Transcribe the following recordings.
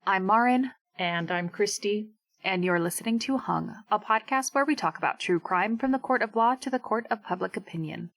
I'm Maryn. And I'm Christie. And you're listening to Hung, a podcast where we talk about true crime from the court of law to the court of public opinion.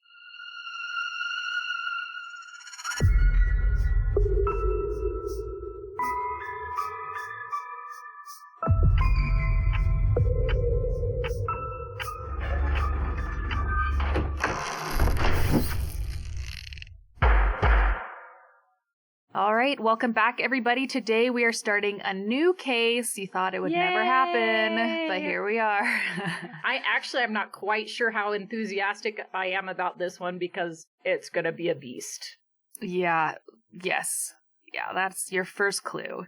All right, welcome back, everybody. Today we are starting a new case. You thought it would never happen, but here we are. I'm not quite sure how enthusiastic I am about this one because it's going to be a beast. Yeah, yes. Yeah, that's your first clue.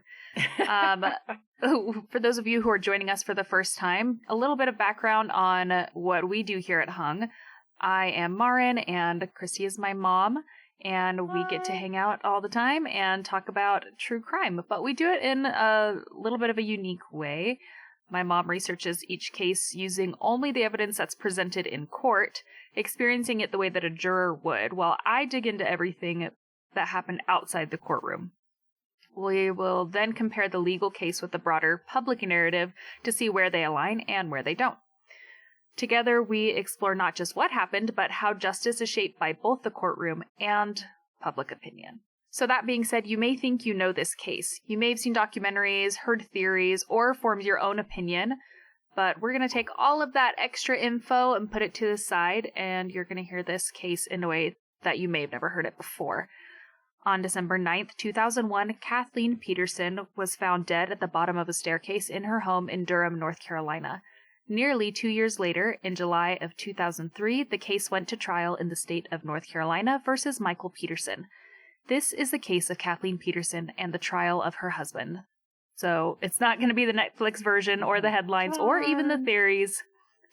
For those of you who are joining us for the first time, a little bit of background on what we do here at Hung. I am Maryn, and Christie is my mom. And we get to hang out all the time and talk about true crime. But we do it in a little bit of a unique way. My mom researches each case using only the evidence that's presented in court, experiencing it the way that a juror would, while I dig into everything that happened outside the courtroom. We will then compare the legal case with the broader public narrative to see where they align and where they don't. Together, we explore not just what happened, but how justice is shaped by both the courtroom and public opinion. So that being said, you may think you know this case. You may have seen documentaries, heard theories, or formed your own opinion, but we're going to take all of that extra info and put it to the side, and you're going to hear this case in a way that you may have never heard it before. On December 9th, 2001, Kathleen Peterson was found dead at the bottom of a staircase in her home in Durham, North Carolina. Nearly 2 years later, in July of 2003, the case went to trial in the state of North Carolina versus Michael Peterson. This is the case of Kathleen Peterson and the trial of her husband. So it's not going to be the Netflix version or the headlines or even the theories,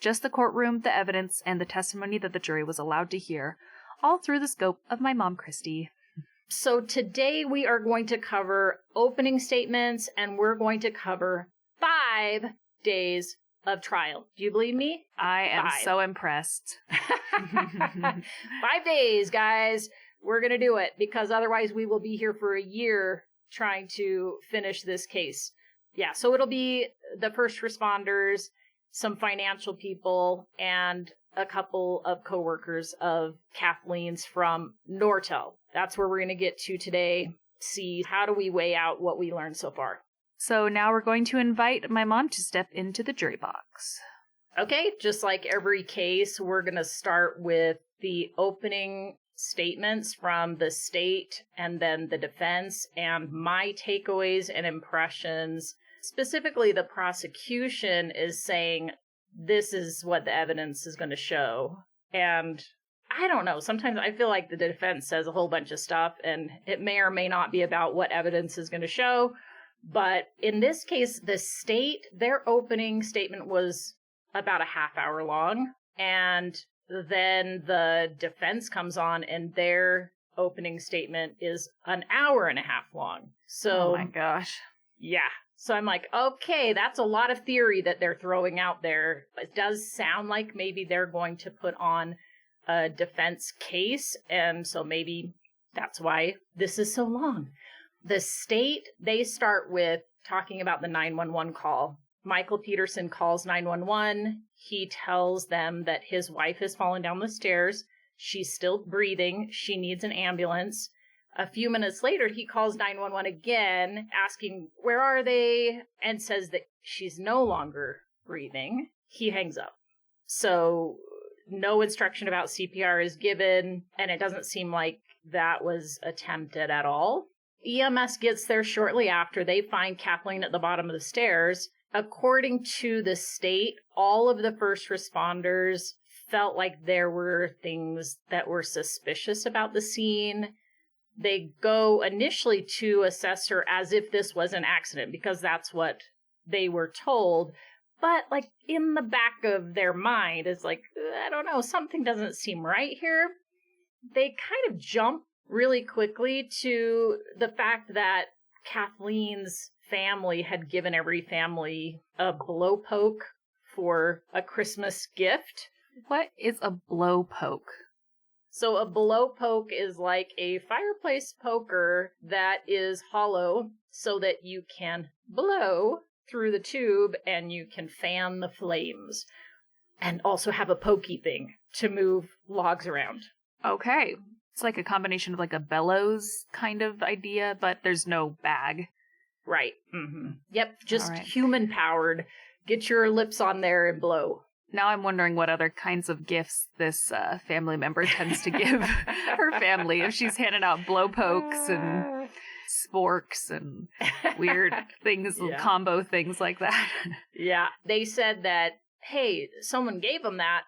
just the courtroom, the evidence, and the testimony that the jury was allowed to hear, all through the scope of my mom, Christie. So today we are going to cover opening statements, and we're going to cover 5 days of trial. Do you believe me? I am so impressed. 5 days, guys. We're going to do it because otherwise we will be here for a year trying to finish this case. Yeah, so it'll be the first responders, some financial people, and a couple of coworkers of Kathleen's from Nortel. That's where we're going to get to today. See, how do we weigh out what we learned so far? So now we're going to invite my mom to step into the jury box. Okay, just like every case, we're going to start with the opening statements from the state and then the defense and my takeaways and impressions. Specifically, the prosecution is saying this is what the evidence is going to show. And I don't know, sometimes I feel like the defense says a whole bunch of stuff and it may or may not be about what evidence is going to show. But in this case, the state, their opening statement was about a half hour long. And then the defense comes on and their opening statement is an hour and a half long. So, oh my gosh. Yeah. So I'm like, okay, that's a lot of theory that they're throwing out there. It does sound like maybe they're going to put on a defense case. And so maybe that's why this is so long. The state, they start with talking about the 911 call. Michael Peterson calls 911. He tells them that his wife has fallen down the stairs. She's still breathing. She needs an ambulance. A few minutes later, he calls 911 again, asking, where are they? And says that she's no longer breathing. He hangs up. So no instruction about CPR is given, and it doesn't seem like that was attempted at all. EMS gets there shortly after. They find Kathleen at the bottom of the stairs. According to the state, all of the first responders felt like there were things that were suspicious about the scene. They go initially to assess her as if this was an accident because that's what they were told. But like in the back of their mind is like, I don't know, something doesn't seem right here. They kind of jump really quickly to the fact that Kathleen's family had given every family a blowpoke for a Christmas gift. What is a blowpoke? So a blowpoke is like a fireplace poker that is hollow so that you can blow through the tube and you can fan the flames and also have a pokey thing to move logs around. Okay. It's like a combination of like a bellows kind of idea, but there's no bag. Right. Mm-hmm. Yep. Just right. human powered. Get your lips on there and blow. Now I'm wondering what other kinds of gifts this family member tends to give her family. If she's handing out blow pokes and sporks and weird things, combo things like that. Yeah. They said that, hey, someone gave them that,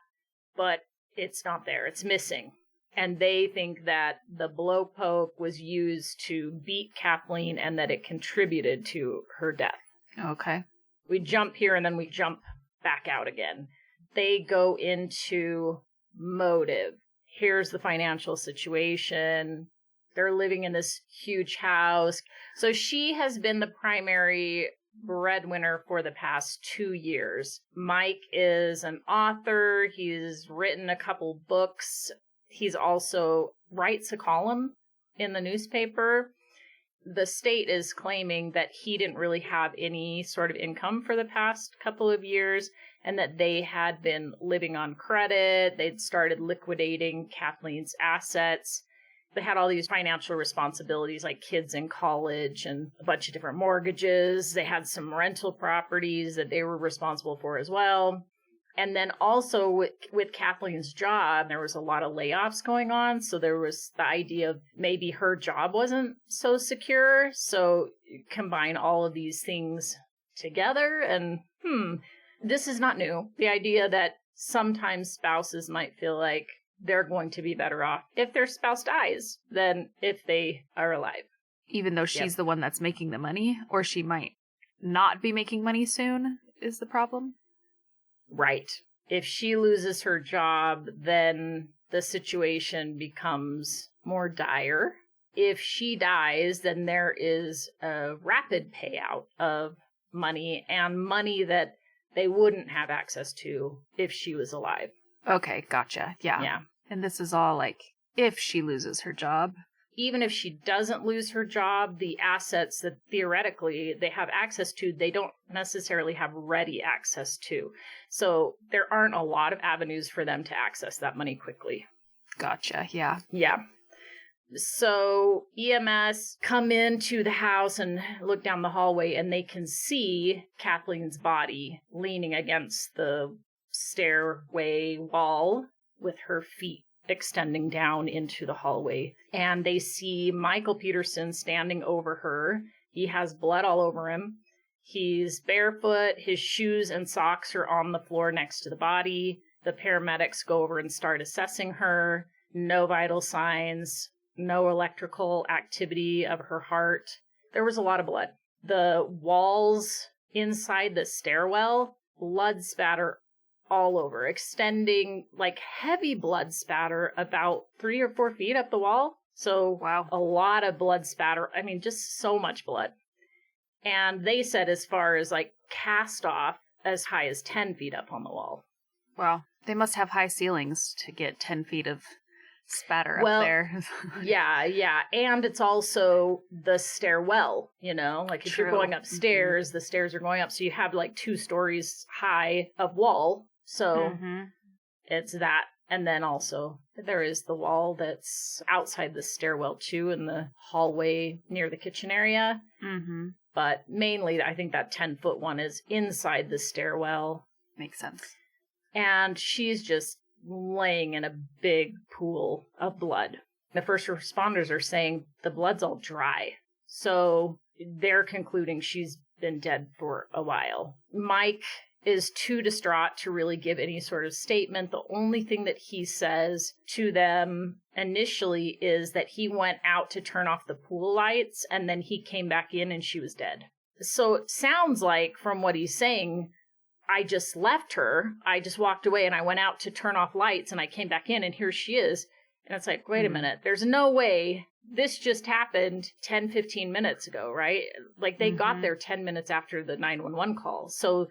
but it's not there. It's missing. And they think that the blow poke was used to beat Kathleen and that it contributed to her death. Okay. We jump here and then we jump back out again. They go into motive. Here's the financial situation. They're living in this huge house. So she has been the primary breadwinner for the past 2 years. Mike is an author. He's written a couple books. He's also writes a column in the newspaper. The state is claiming that he didn't really have any sort of income for the past couple of years and that they had been living on credit. They'd started liquidating Kathleen's assets. They had all these financial responsibilities like kids in college and a bunch of different mortgages. They had some rental properties that they were responsible for as well. And then also with Kathleen's job, there was a lot of layoffs going on. So there was the idea of maybe her job wasn't so secure. So combine all of these things together and, this is not new. The idea that sometimes spouses might feel like they're going to be better off if their spouse dies than if they are alive. Even though she's the one that's making the money, or she might not be making money soon, is the problem? Right. If she loses her job, then the situation becomes more dire. If she dies, then there is a rapid payout of money and money that they wouldn't have access to if she was alive. Okay, gotcha. Yeah. And this is all like if she loses her job. Even if she doesn't lose her job, the assets that theoretically they have access to, they don't necessarily have ready access to. So there aren't a lot of avenues for them to access that money quickly. Gotcha. Yeah. Yeah. So EMS come into the house and look down the hallway and they can see Kathleen's body leaning against the stairway wall with her feet extending down into the hallway. And they see Michael Peterson standing over her. He has blood all over him. He's barefoot. His shoes and socks are on the floor next to the body. The paramedics go over and start assessing her. No vital signs. No electrical activity of her heart. There was a lot of blood. The walls inside the stairwell, blood spatter all over, extending like heavy blood spatter about 3 or 4 feet up the wall. So wow, a lot of blood spatter. I mean, just so much blood. And they said as far as like cast off as high as 10 feet up on the wall. Wow. They must have high ceilings to get 10 feet of spatter up there. yeah. And it's also the stairwell, you know, like if you're going upstairs, the stairs are going up. So you have like 2 stories high of wall. So it's that. And then also there is the wall that's outside the stairwell too, in the hallway near the kitchen area. But mainly I think that 10-foot one is inside the stairwell. Makes sense. And she's just laying in a big pool of blood. The first responders are saying the blood's all dry. So they're concluding she's been dead for a while. Mike is too distraught to really give any sort of statement. The only thing that he says to them initially is that he went out to turn off the pool lights and then he came back in and she was dead. So it sounds like from what he's saying, I just left her. I just walked away and I went out to turn off lights and I came back in and here she is. And it's like, wait a minute. There's no way this just happened 10, 15 minutes ago, right? Like they got there 10 minutes after the 911 call. So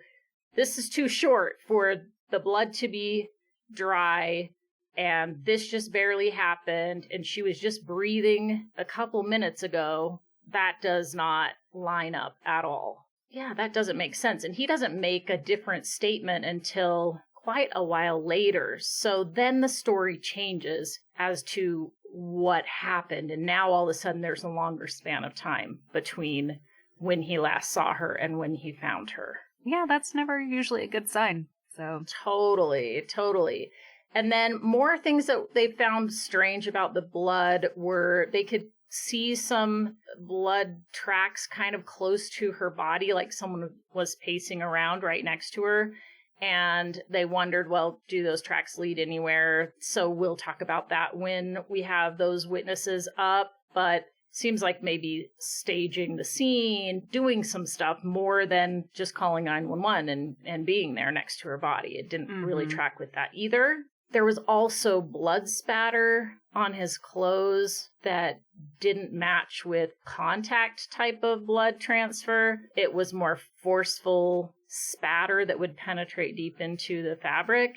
this is too short for the blood to be dry and this just barely happened and she was just breathing a couple minutes ago. That does not line up at all. yeah, that doesn't make sense. And he doesn't make a different statement until quite a while later. So then the story changes as to what happened. And now all of a sudden there's a longer span of time between when he last saw her and when he found her. Yeah, that's never usually a good sign. So Totally. And then more things that they found strange about the blood were they could see some blood tracks kind of close to her body, like someone was pacing around right next to her. And they wondered, well, do those tracks lead anywhere? So we'll talk about that when we have those witnesses up. But seems like maybe staging the scene, doing some stuff more than just calling 911 and being there next to her body. It didn't really track with that either. There was also blood spatter on his clothes that didn't match with contact type of blood transfer. It was more forceful spatter that would penetrate deep into the fabric.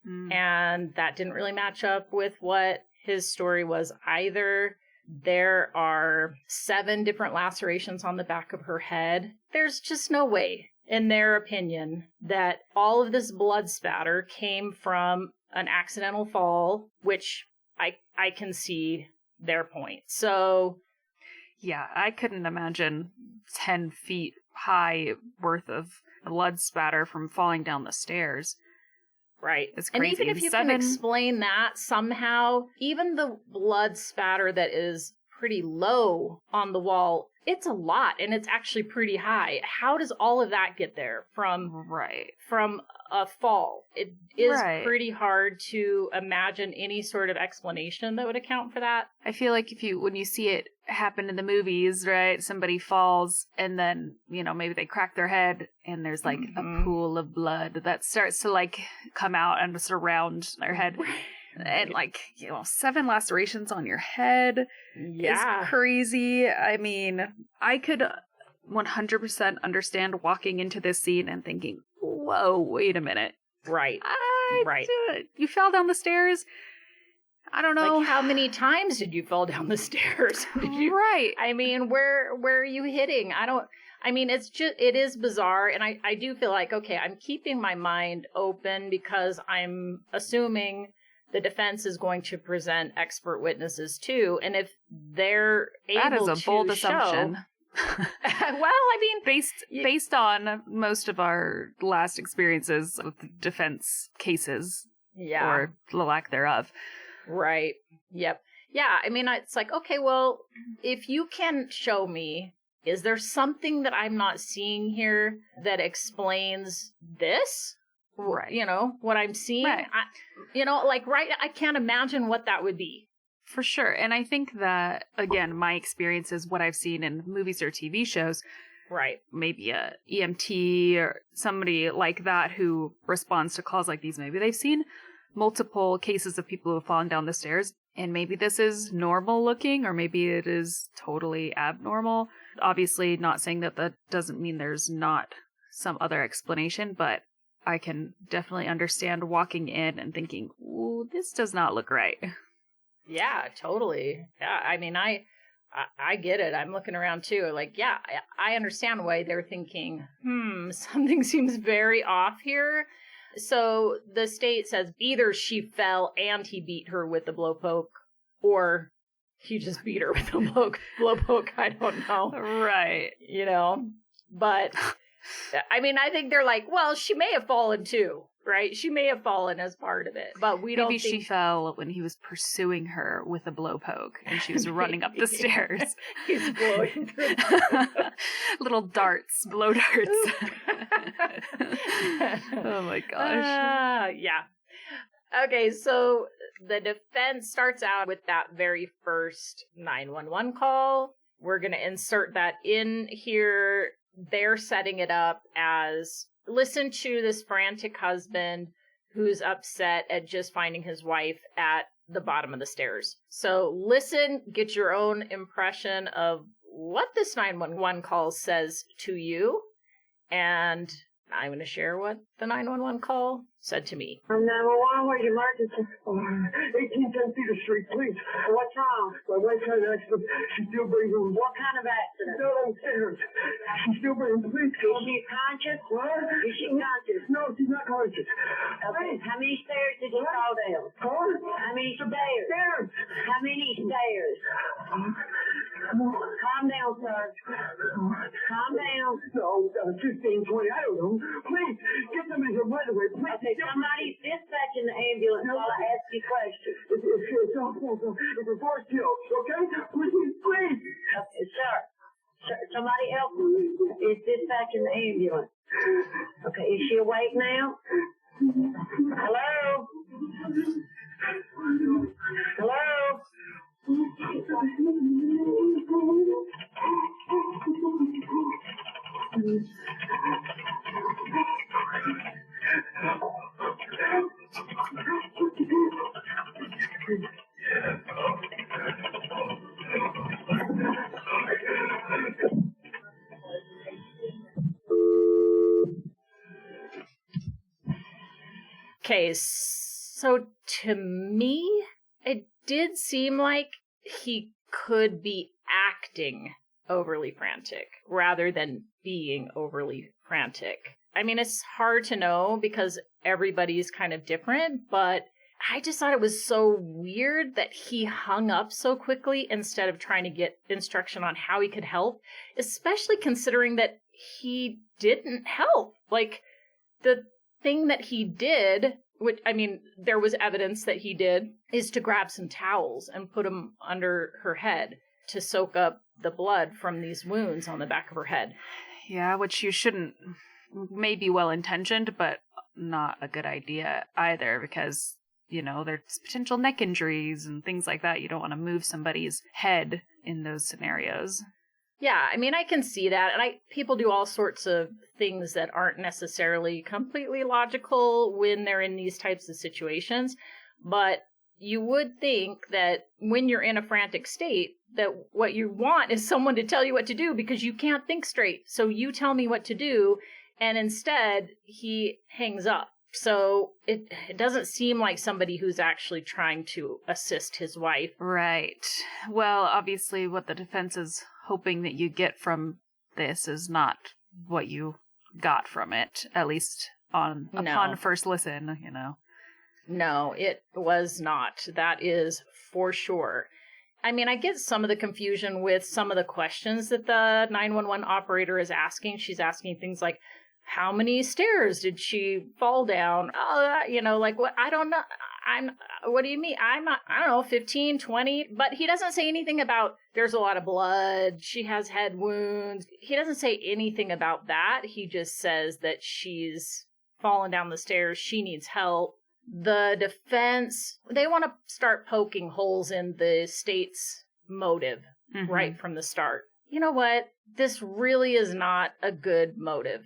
And that didn't really match up with what his story was either. There are 7 different lacerations on the back of her head. There's just no way, in their opinion, that all of this blood spatter came from an accidental fall, which I can see their point. So, yeah, I couldn't imagine 10 feet high worth of blood spatter from falling down the stairs. Right. It's crazy. And even if you can explain that somehow, even the blood spatter that is pretty low on the wall, it's a lot and it's actually pretty high. How does all of that get there from a fall? It is pretty hard to imagine any sort of explanation that would account for that. I feel like when you see it happen in the movies, right? Somebody falls and then, maybe they crack their head and there's like a pool of blood that starts to like come out and surround their head. And 7 lacerations on your head is crazy. I mean, I could 100% understand walking into this scene and thinking, whoa, wait a minute. Right. You fell down the stairs? I don't know. Like, how many times did you fall down the stairs? Right. I mean, where are you hitting? It is bizarre. And I do feel like, okay, I'm keeping my mind open because I'm assuming the defense is going to present expert witnesses too. And if they're able to That is a bold assumption. Based on most of our last experiences with defense cases, or the lack thereof. Right. Yep. Yeah. I mean, it's like, okay, well, if you can show me, is there something that I'm not seeing here that explains this? Right. What I'm seeing? Right. I can't imagine what that would be. For sure. And I think that, again, my experience is what I've seen in movies or TV shows. Right. Maybe a EMT or somebody like that who responds to calls like these. Maybe they've seen multiple cases of people who have fallen down the stairs. And maybe this is normal looking, or maybe it is totally abnormal. Obviously, not saying that doesn't mean there's not some other explanation, but I can definitely understand walking in and thinking, ooh, this does not look right. Yeah, totally. Yeah, I mean, I get it. I'm looking around too. Like, yeah, I understand why they're thinking, something seems very off here. So the state says either she fell and he beat her with the blowpoke, or he just beat her with the blowpoke. I don't know. Right. But I mean, I think they're like, well, she may have fallen too, right? She may have fallen as part of it, but we don't think... Maybe she fell when he was pursuing her with a blowpoke and she was running up the stairs. He's blowing through. Little darts, blow darts. Oh my gosh. Yeah. Okay, so the defense starts out with that very first 911 call. We're going to insert that in here. They're setting it up as, listen to this frantic husband who's upset at just finding his wife at the bottom of the stairs. So listen, get your own impression of what this 911 call says to you. And I'm going to share what the 911 call said to me. 911, where's your emergency? 1810 Peter Street, please. What's wrong? My wife had an accident. She's still breathing. What kind of accident? Still on stairs. She's still breathing, please. Is she conscious? What? Is she conscious? No, she's not conscious. Okay. How many stairs did you fall down? Huh? How many stairs? Stairs. How many stairs? Calm down, sir. Calm down. No, 15, 20, I don't know. Please, get them in here right away. Please. Okay, somebody's dispatching the ambulance while I ask you questions. It's awful. It's a force kill, okay? Please, please. Okay, sir, somebody else is dispatching the ambulance. Okay, is she awake now? Hello? Hello? Okay, so to me, it did seem like he could be acting overly frantic rather than being overly frantic. I mean, it's hard to know because everybody's kind of different, but I just thought it was so weird that he hung up so quickly instead of trying to get instruction on how he could help, especially considering that he didn't help. Like, the thing that he did, which, I mean, there was evidence that he did, is to grab some towels and put them under her head to soak up the blood from these wounds on the back of her head. Yeah, which you shouldn't, may be well-intentioned, but not a good idea either, because, you know, there's potential neck injuries and things like that. You don't want to move somebody's head in those scenarios. Yeah, I mean, I can see that, and people do all sorts of things that aren't necessarily completely logical when they're in these types of situations, but you would think that when you're in a frantic state, that what you want is someone to tell you what to do because you can't think straight. So you tell me what to do, and instead he hangs up. So it doesn't seem like somebody who's actually trying to assist his wife. Right. Well, obviously what the defense is hoping that you get from this is not what you got from it, at least upon first listen, you know. No, it was not. That is for sure. I mean, I get some of the confusion with some of the questions that the 911 operator is asking. She's asking things like, how many stairs did she fall down? You know, like, what? I don't know. What do you mean? I don't know, 15, 20. But he doesn't say anything about there's a lot of blood. She has head wounds. He doesn't say anything about that. He just says that she's fallen down the stairs. She needs help. The defense, they want to start poking holes in the state's motive right from the start. You know what? This really is not a good motive.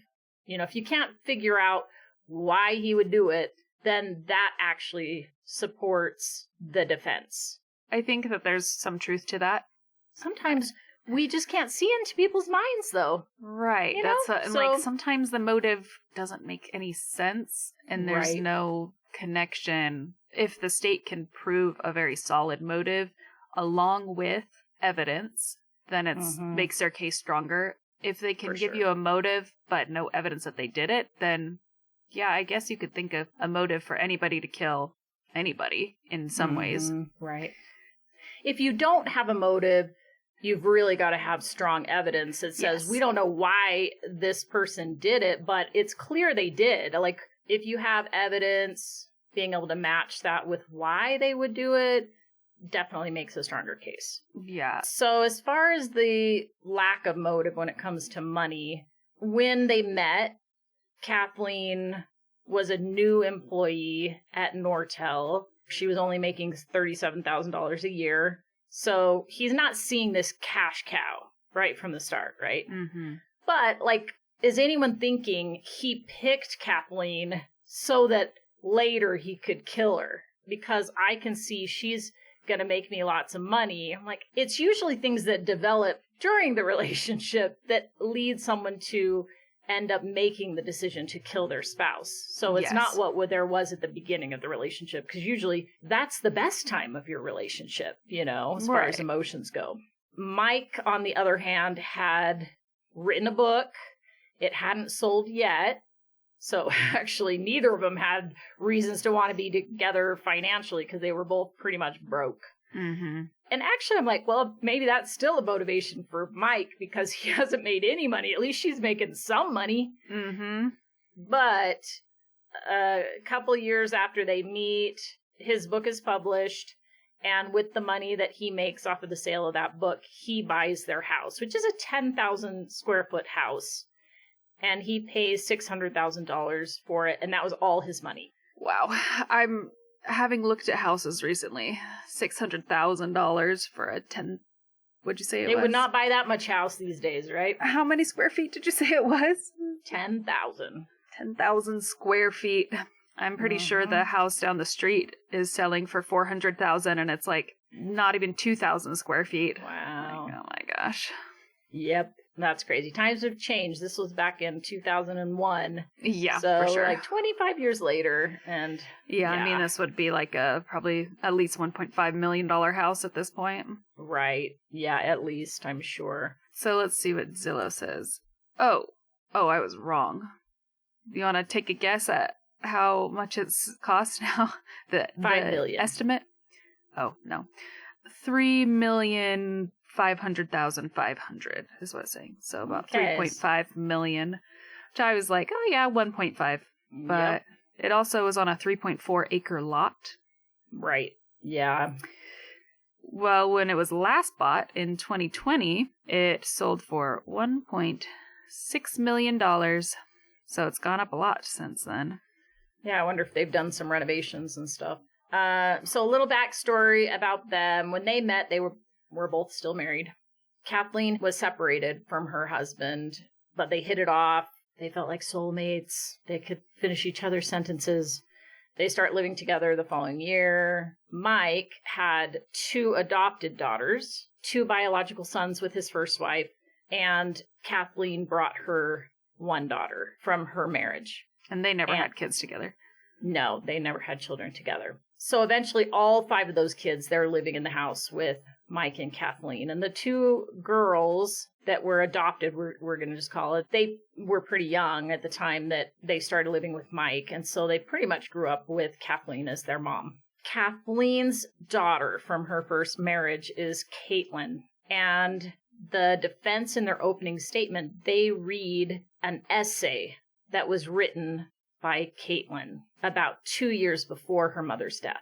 You know, if you can't figure out why he would do it, then that actually supports the defense. I think that there's some truth to that. Sometimes we just can't see into people's minds, though. Right. You know? Like, sometimes the motive doesn't make any sense, and there's no connection. If the state can prove a very solid motive along with evidence, then it makes their case stronger. If they can give you a motive, but no evidence that they did it, then, yeah, I guess you could think of a motive for anybody to kill anybody in some ways. Right. If you don't have a motive, you've really got to have strong evidence that says, we don't know why this person did it, but it's clear they did. Like, if you have evidence, being able to match that with why they would do it definitely makes a stronger case. Yeah. So as far as the lack of motive when it comes to money, when they met, Kathleen was a new employee at Nortel. She was only making $37,000 a year. So he's not seeing this cash cow right from the start, right? But, like, is anyone thinking he picked Kathleen so that later he could kill her? Because I can see she's going to make me lots of money. I'm like, it's usually things that develop during the relationship that lead someone to end up making the decision to kill their spouse. So it's not what there was at the beginning of the relationship, because usually that's the best time of your relationship, as far as emotions go. Mike, on the other hand, had written a book. It hadn't sold yet. So actually, neither of them had reasons to want to be together financially, because they were both pretty much broke. Mm-hmm. And actually, I'm like, well, maybe that's still a motivation for Mike, because he hasn't made any money. At least she's making some money. Mm-hmm. But a couple years after they meet, his book is published. And with the money that he makes off of the sale of that book, he buys their house, which is a 10,000 square foot house. And he pays $600,000 for it. And that was all his money. Wow. I'm having looked at houses recently. $600,000 for a 10. What'd you say it was? They would not buy that much house these days, right? How many square feet did you say it was? 10,000. 10,000 square feet. I'm pretty sure the house down the street is selling for $400,000, and it's like not even 2,000 square feet. Wow. Like, oh my gosh. Yep. That's crazy. Times have changed. This was back in 2001. Yeah, so, for sure. like 25 years later. And yeah, I mean, this would be like a probably at least $1.5 million house at this point. Right. Yeah, at least, I'm sure. So let's see what Zillow says. Oh, I was wrong. You want to take a guess at how much it's cost now? The $5 million estimate? Oh, no. $3,500,500 is what it's saying. So about $3.5 million, which I was like, oh yeah, 1.5. But it also was on a 3.4 acre lot. Right. Yeah. Well, when it was last bought in 2020, it sold for $1.6 million. So it's gone up a lot since then. Yeah, I wonder if they've done some renovations and stuff. So a little backstory about them. When they met, they were both still married. Kathleen was separated from her husband, but they hit it off. They felt like soulmates. They could finish each other's sentences. They start living together the following year. Mike had 2 adopted daughters, 2 biological sons with his first wife, and Kathleen brought her 1 daughter from her marriage. And they never had kids together. No, they never had children together. So eventually all 5 of those kids, they're living in the house with Mike and Kathleen. And the 2 girls that were adopted, we're going to just call it, they were pretty young at the time that they started living with Mike. And so they pretty much grew up with Kathleen as their mom. Kathleen's daughter from her first marriage is Caitlin. And the defense in their opening statement, they read an essay that was written by Caitlin about 2 years before her mother's death.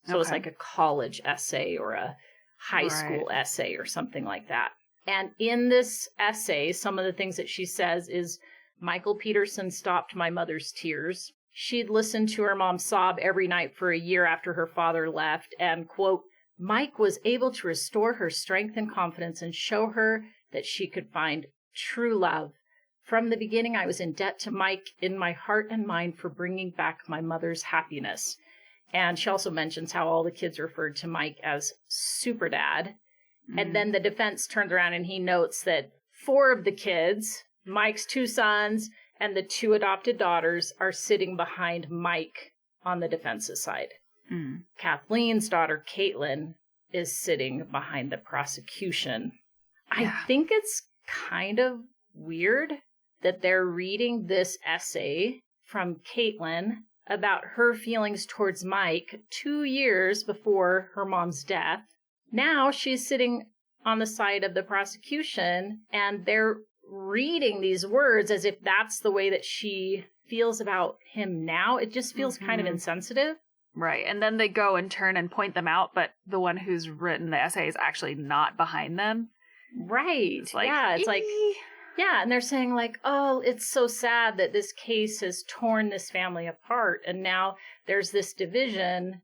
So it's like a college essay or a high school essay or something like that. And in this essay, some of the things that she says is, Michael Peterson stopped my mother's tears. She'd listened to her mom sob every night for a year after her father left, and, quote, Mike was able to restore her strength and confidence and show her that she could find true love. From the beginning, I was in debt to Mike in my heart and mind for bringing back my mother's happiness. And she also mentions how all the kids referred to Mike as Super Dad. Mm-hmm. And then the defense turns around and he notes that 4 of the kids, Mike's 2 sons and the 2 adopted daughters, are sitting behind Mike on the defense's side. Mm. Kathleen's daughter, Caitlin, is sitting behind the prosecution. Yeah. I think it's kind of weird that they're reading this essay from Caitlin about her feelings towards Mike 2 years before her mom's death. Now she's sitting on the side of the prosecution, and they're reading these words as if that's the way that she feels about him now. It just feels kind of insensitive. Right. And then they go and turn and point them out, but the one who's written the essay is actually not behind them. Right. It's like, yeah, and they're saying like, oh, it's so sad that this case has torn this family apart, and now there's this division.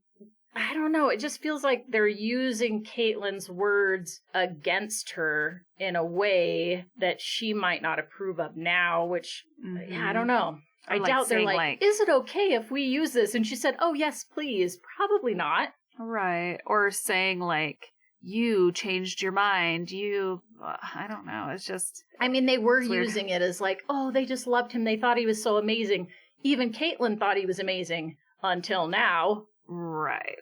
I don't know. It just feels like they're using Caitlin's words against her in a way that she might not approve of now, which, I don't know. I doubt they're like, is it okay if we use this? And she said, oh, yes, please. Probably not. Right. Or saying like, you changed your mind. I don't know. It's just... I mean, they were it's weird. using it as like, oh, they just loved him. They thought he was so amazing. Even Caitlin thought he was amazing until now. Right.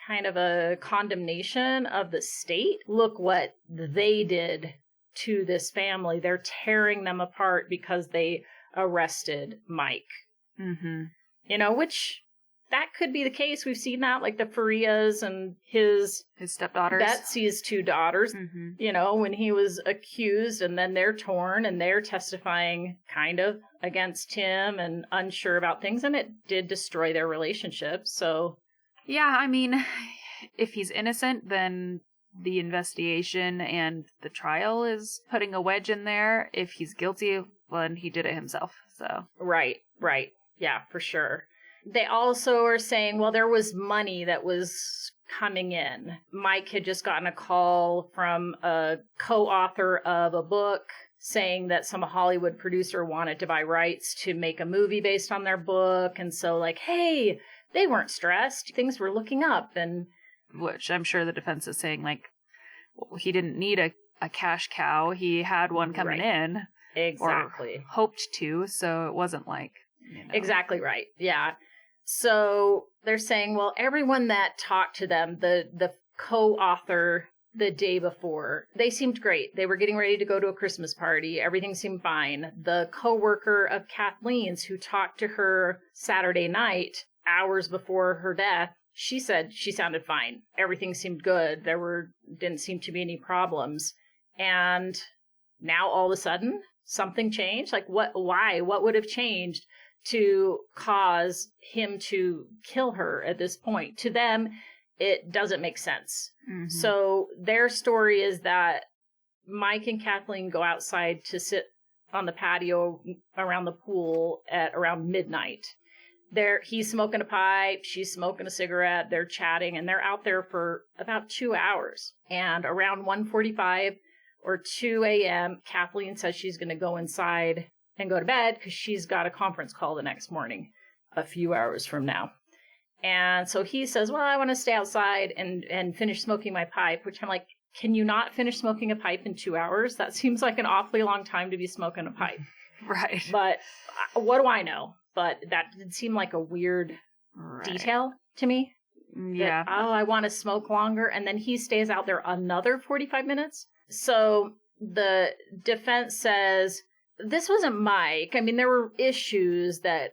Kind of a condemnation of the state. Look what they did to this family. They're tearing them apart because they arrested Mike. Mm-hmm. You know, which that could be the case. We've seen that, like the Farias and his stepdaughters. Betsy's two daughters, Mm-hmm. you know, when he was accused and then they're torn and they're testifying kind of against him and unsure about things. And it did destroy their relationship. So, yeah, I mean, if he's innocent, then the investigation and the trial is putting a wedge in there. If he's guilty, well, he did it himself. So Right. Yeah, for sure. They also are saying, well, there was money that was coming in. Mike had just gotten a call from a co-author of a book saying that some Hollywood producer wanted to buy rights to make a movie based on their book. And so, like, hey, they weren't stressed. Things were looking up. And which I'm sure the defense is saying, like, well, he didn't need a cash cow. He had one coming in. Exactly. Or hoped to, so it wasn't like, you know. Exactly right. Yeah. So they're saying, well, everyone that talked to them, the co-author the day before, they seemed great. They were getting ready to go to a Christmas party. Everything seemed fine. The co-worker of Kathleen's who talked to her Saturday night, hours before her death, she said she sounded fine. Everything seemed good. Didn't seem to be any problems. And now all of a sudden, something changed? Like why? What would have changed to cause him to kill her at this point? To them, it doesn't make sense. Mm-hmm. So their story is that Mike and Kathleen go outside to sit on the patio around the pool at around midnight. He's smoking a pipe, she's smoking a cigarette, they're chatting, and they're out there for about 2 hours. And around 1:45 or 2 a.m., Kathleen says she's going to go inside and go to bed because she's got a conference call the next morning, a few hours from now. And so he says, well, I want to stay outside and finish smoking my pipe, which I'm like, can you not finish smoking a pipe in 2 hours? That seems like an awfully long time to be smoking a pipe. Right. But what do I know? But that did seem like a weird detail to me. Yeah. That, I want to smoke longer. And then he stays out there another 45 minutes. So the defense says this wasn't Mike. I mean, there were issues that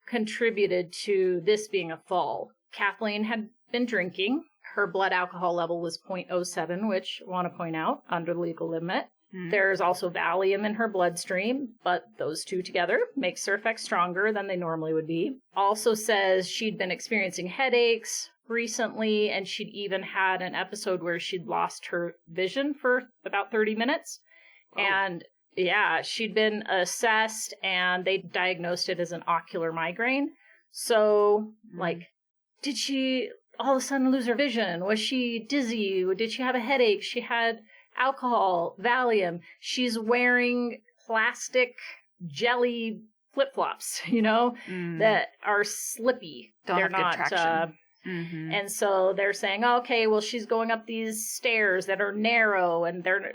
contributed to this being a fall. Kathleen had been drinking. Her blood alcohol level was 0.07, which I want to point out, under the legal limit. There's also Valium in her bloodstream, but those two together makes her effects stronger than they normally would be. Also says she'd been experiencing headaches recently, and she'd even had an episode where she'd lost her vision for about 30 minutes. Oh. And yeah, she'd been assessed, and they diagnosed it as an ocular migraine. So, like, did she all of a sudden lose her vision? Was she dizzy? Did she have a headache? She had alcohol, Valium. She's wearing plastic jelly flip-flops, that are slippy. Don't They're have good not traction. And so they're saying, okay, well, she's going up these stairs that are narrow and they're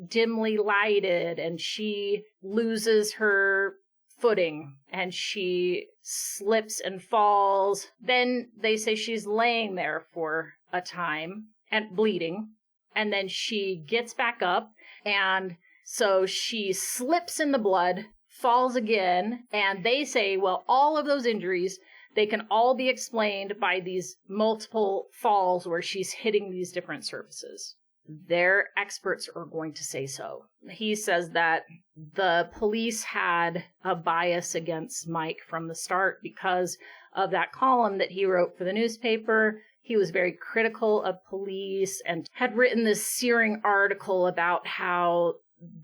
dimly lighted, and she loses her footing and she slips and falls. Then they say she's laying there for a time and bleeding. And then she gets back up, and so she slips in the blood, falls again, and they say, well, all of those injuries, they can all be explained by these multiple falls where she's hitting these different surfaces. Their experts are going to say so. He says that the police had a bias against Mike from the start because of that column that he wrote for the newspaper. He was very critical of police and had written this searing article about how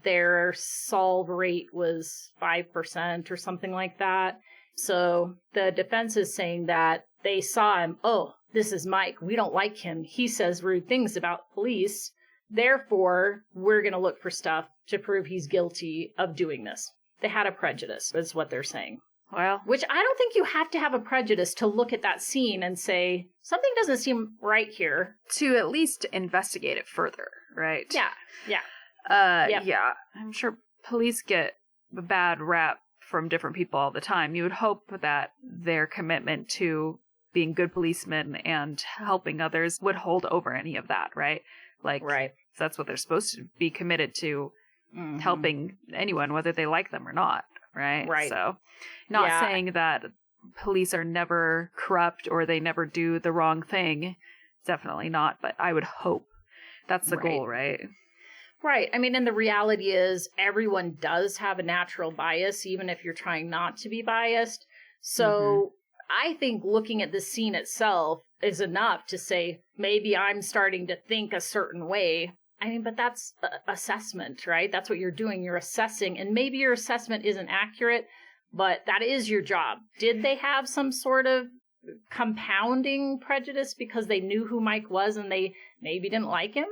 their solve rate was 5% or something like that. So the defense is saying that they saw him, oh, this is Mike. We don't like him. He says rude things about police. Therefore, we're going to look for stuff to prove he's guilty of doing this. They had a prejudice, is what they're saying. Well, Which I don't think you have to have a prejudice to look at that scene and say, something doesn't seem right here. to at least investigate it further, right? Yeah. Yep. Yeah. I'm sure police get a bad rap from different people all the time. You would hope that their commitment to being good policemen and helping others would hold over any of that, right? Like, Right. that's what they're supposed to be committed to, helping anyone, whether they like them or not, right? Right. So, not Yeah. saying that police are never corrupt or they never do the wrong thing. Definitely not, but I would hope that's the goal, right? Right. I mean, and the reality is everyone does have a natural bias, even if you're trying not to be biased. So I think looking at the scene itself is enough to say, maybe I'm starting to think a certain way. I mean, but that's assessment, right? That's what you're doing. You're assessing, and maybe your assessment isn't accurate, but that is your job. Did they have some sort of compounding prejudice because they knew who Mike was and they maybe didn't like him?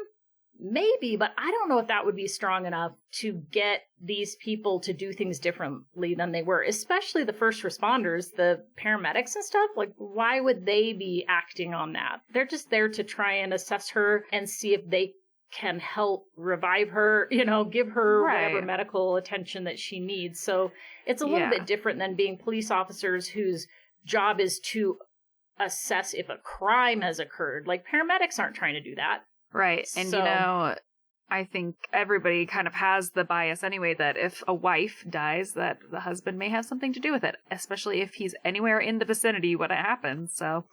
Maybe, but I don't know if that would be strong enough to get these people to do things differently than they were, especially the first responders, the paramedics and stuff. Like, why would they be acting on that? They're just there to try and assess her and see if they can help revive her, give her whatever medical attention that she needs. So it's a little bit different than being police officers whose job is to assess if a crime has occurred. Like, paramedics aren't trying to do that. Right. And, I think everybody kind of has the bias anyway that if a wife dies, that the husband may have something to do with it, especially if he's anywhere in the vicinity when it happens. So,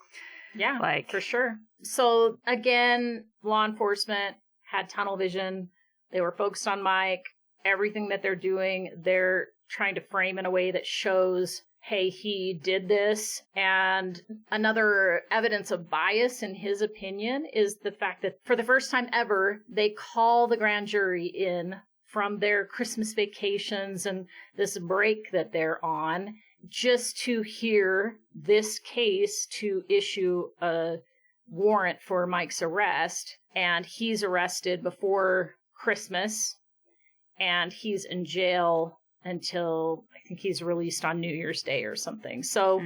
yeah, for sure. So, again, law enforcement had tunnel vision. They were focused on Mike. Everything that they're doing, they're trying to frame in a way that shows, hey, he did this. And another evidence of bias, in his opinion, is the fact that for the first time ever, they call the grand jury in from their Christmas vacations and this break that they're on just to hear this case to issue a warrant for Mike's arrest. And he's arrested before Christmas, and he's in jail until I think he's released on New Year's Day or something. So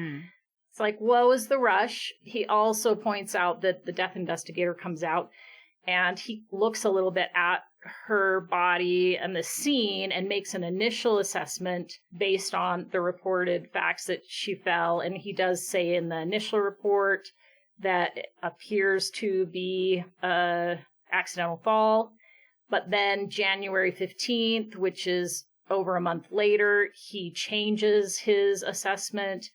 it's like, woe is the rush. He also points out that the death investigator comes out and he looks a little bit at her body and the scene and makes an initial assessment based on the reported facts that she fell. And he does say in the initial report that it appears to be a accidental fall. But then January 15th, which is over a month later, he changes his assessment,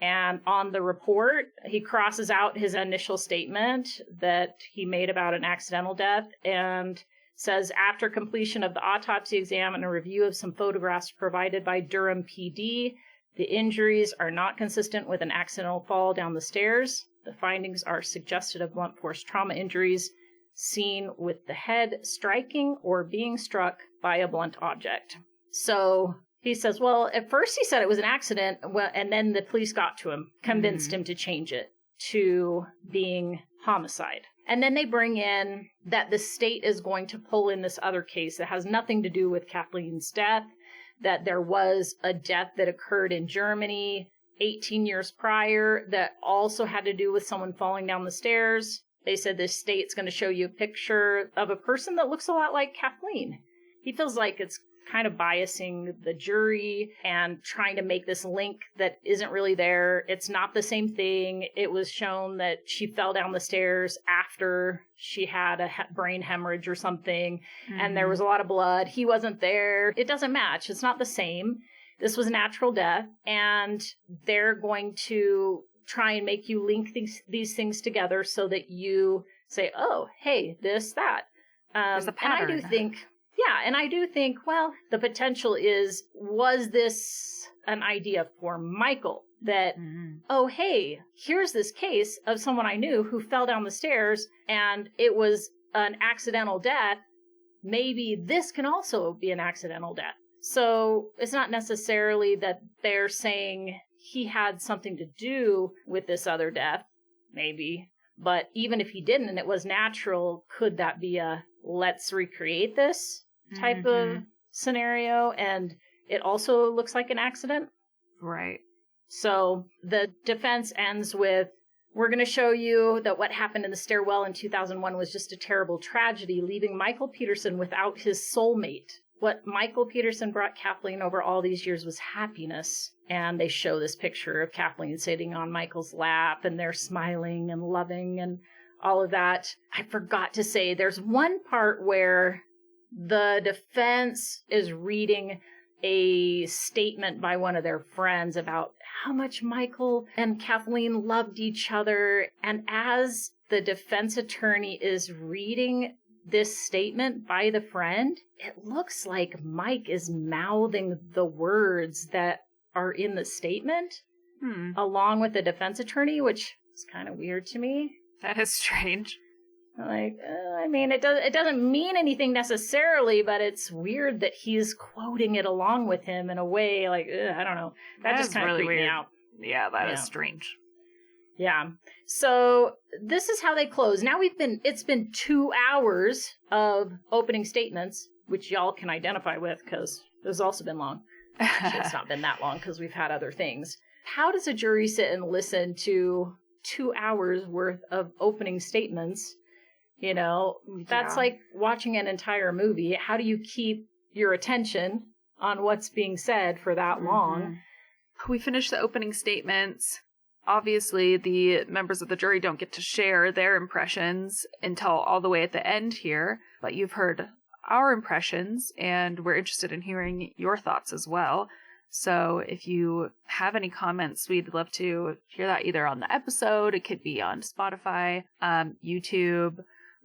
and on the report, he crosses out his initial statement that he made about an accidental death and says, after completion of the autopsy exam and a review of some photographs provided by Durham PD, the injuries are not consistent with an accidental fall down the stairs. The findings are suggestive of blunt force trauma injuries seen with the head striking or being struck by a blunt object. So he says, well, at first he said it was an accident, and then the police got to him, convinced him to change it to being homicide. And then they bring in that the state is going to pull in this other case that has nothing to do with Kathleen's death, that there was a death that occurred in Germany 18 years prior that also had to do with someone falling down the stairs. They said the state's going to show you a picture of a person that looks a lot like Kathleen. He feels like it's kind of biasing the jury and trying to make this link that isn't really there. It's not the same thing. It was shown that she fell down the stairs after she had a brain hemorrhage or something, and there was a lot of blood. He wasn't there. It doesn't match. It's not the same. This was a natural death, and they're going to try and make you link these things together so that you say, oh, hey, this, that. There's a pattern. And I do think, well, the potential was this an idea for Michael that, oh, hey, here's this case of someone I knew who fell down the stairs and it was an accidental death. Maybe this can also be an accidental death. So it's not necessarily that they're saying he had something to do with this other death, maybe. But even if he didn't and it was natural, could that be a let's recreate this type of scenario? And it also looks like an accident. Right. So the defense ends with, we're going to show you that what happened in the stairwell in 2001 was just a terrible tragedy, leaving Michael Peterson without his soulmate. What Michael Peterson brought Kathleen over all these years was happiness. And they show this picture of Kathleen sitting on Michael's lap, and they're smiling and loving and all of that. I forgot to say, there's one part where the defense is reading a statement by one of their friends about how much Michael and Kathleen loved each other. And as the defense attorney is reading this statement by the friend, it looks like Mike is mouthing the words that are in the statement along with the defense attorney, which is kind of weird to me. That is strange. Like, I mean, it doesn't mean anything necessarily, but it's weird that he's quoting it along with him in a way, like, I don't know. That just kind of really freaked me weird. out. Yeah, that is strange. Yeah. So this is how they close. Now it's been 2 hours of opening statements, which y'all can identify with because it's also been long. Actually, it's not been that long because we've had other things. How does a jury sit and listen to 2 hours worth of opening statements? You know, that's like watching an entire movie. How do you keep your attention on what's being said for that long? We finished the opening statements. Obviously, the members of the jury don't get to share their impressions until all the way at the end here, but you've heard our impressions, and we're interested in hearing your thoughts as well. So if you have any comments, we'd love to hear that either on the episode. It could be on Spotify, YouTube.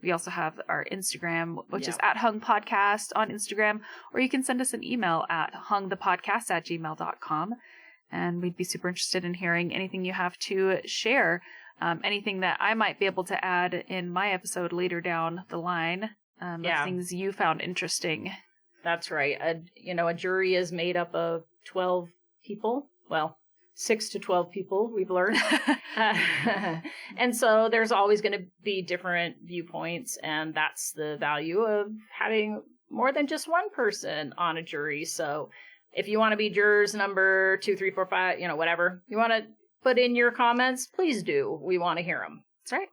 We also have our Instagram, which is at Hung Podcast on Instagram, or you can send us an email at hungthepodcast@gmail.com. And we'd be super interested in hearing anything you have to share, anything that I might be able to add in my episode later down the line, things you found interesting. That's right. A jury is made up of 12 people. Well, 6 to 12 people, we've learned. And so there's always going to be different viewpoints, and that's the value of having more than just one person on a jury. So if you want to be jurors number 2, 3, 4, 5, whatever you want to put in your comments, please do. We want to hear them. That's right.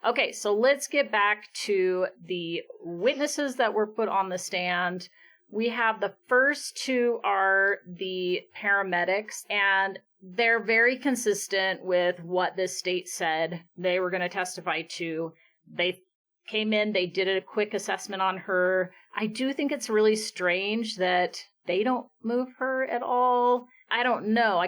Okay, so let's get back to the witnesses that were put on the stand. We have the first 2 are the paramedics, and they're very consistent with what the state said they were going to testify to. They came in, they did a quick assessment on her. I do think it's really strange that they don't move her at all. I don't know.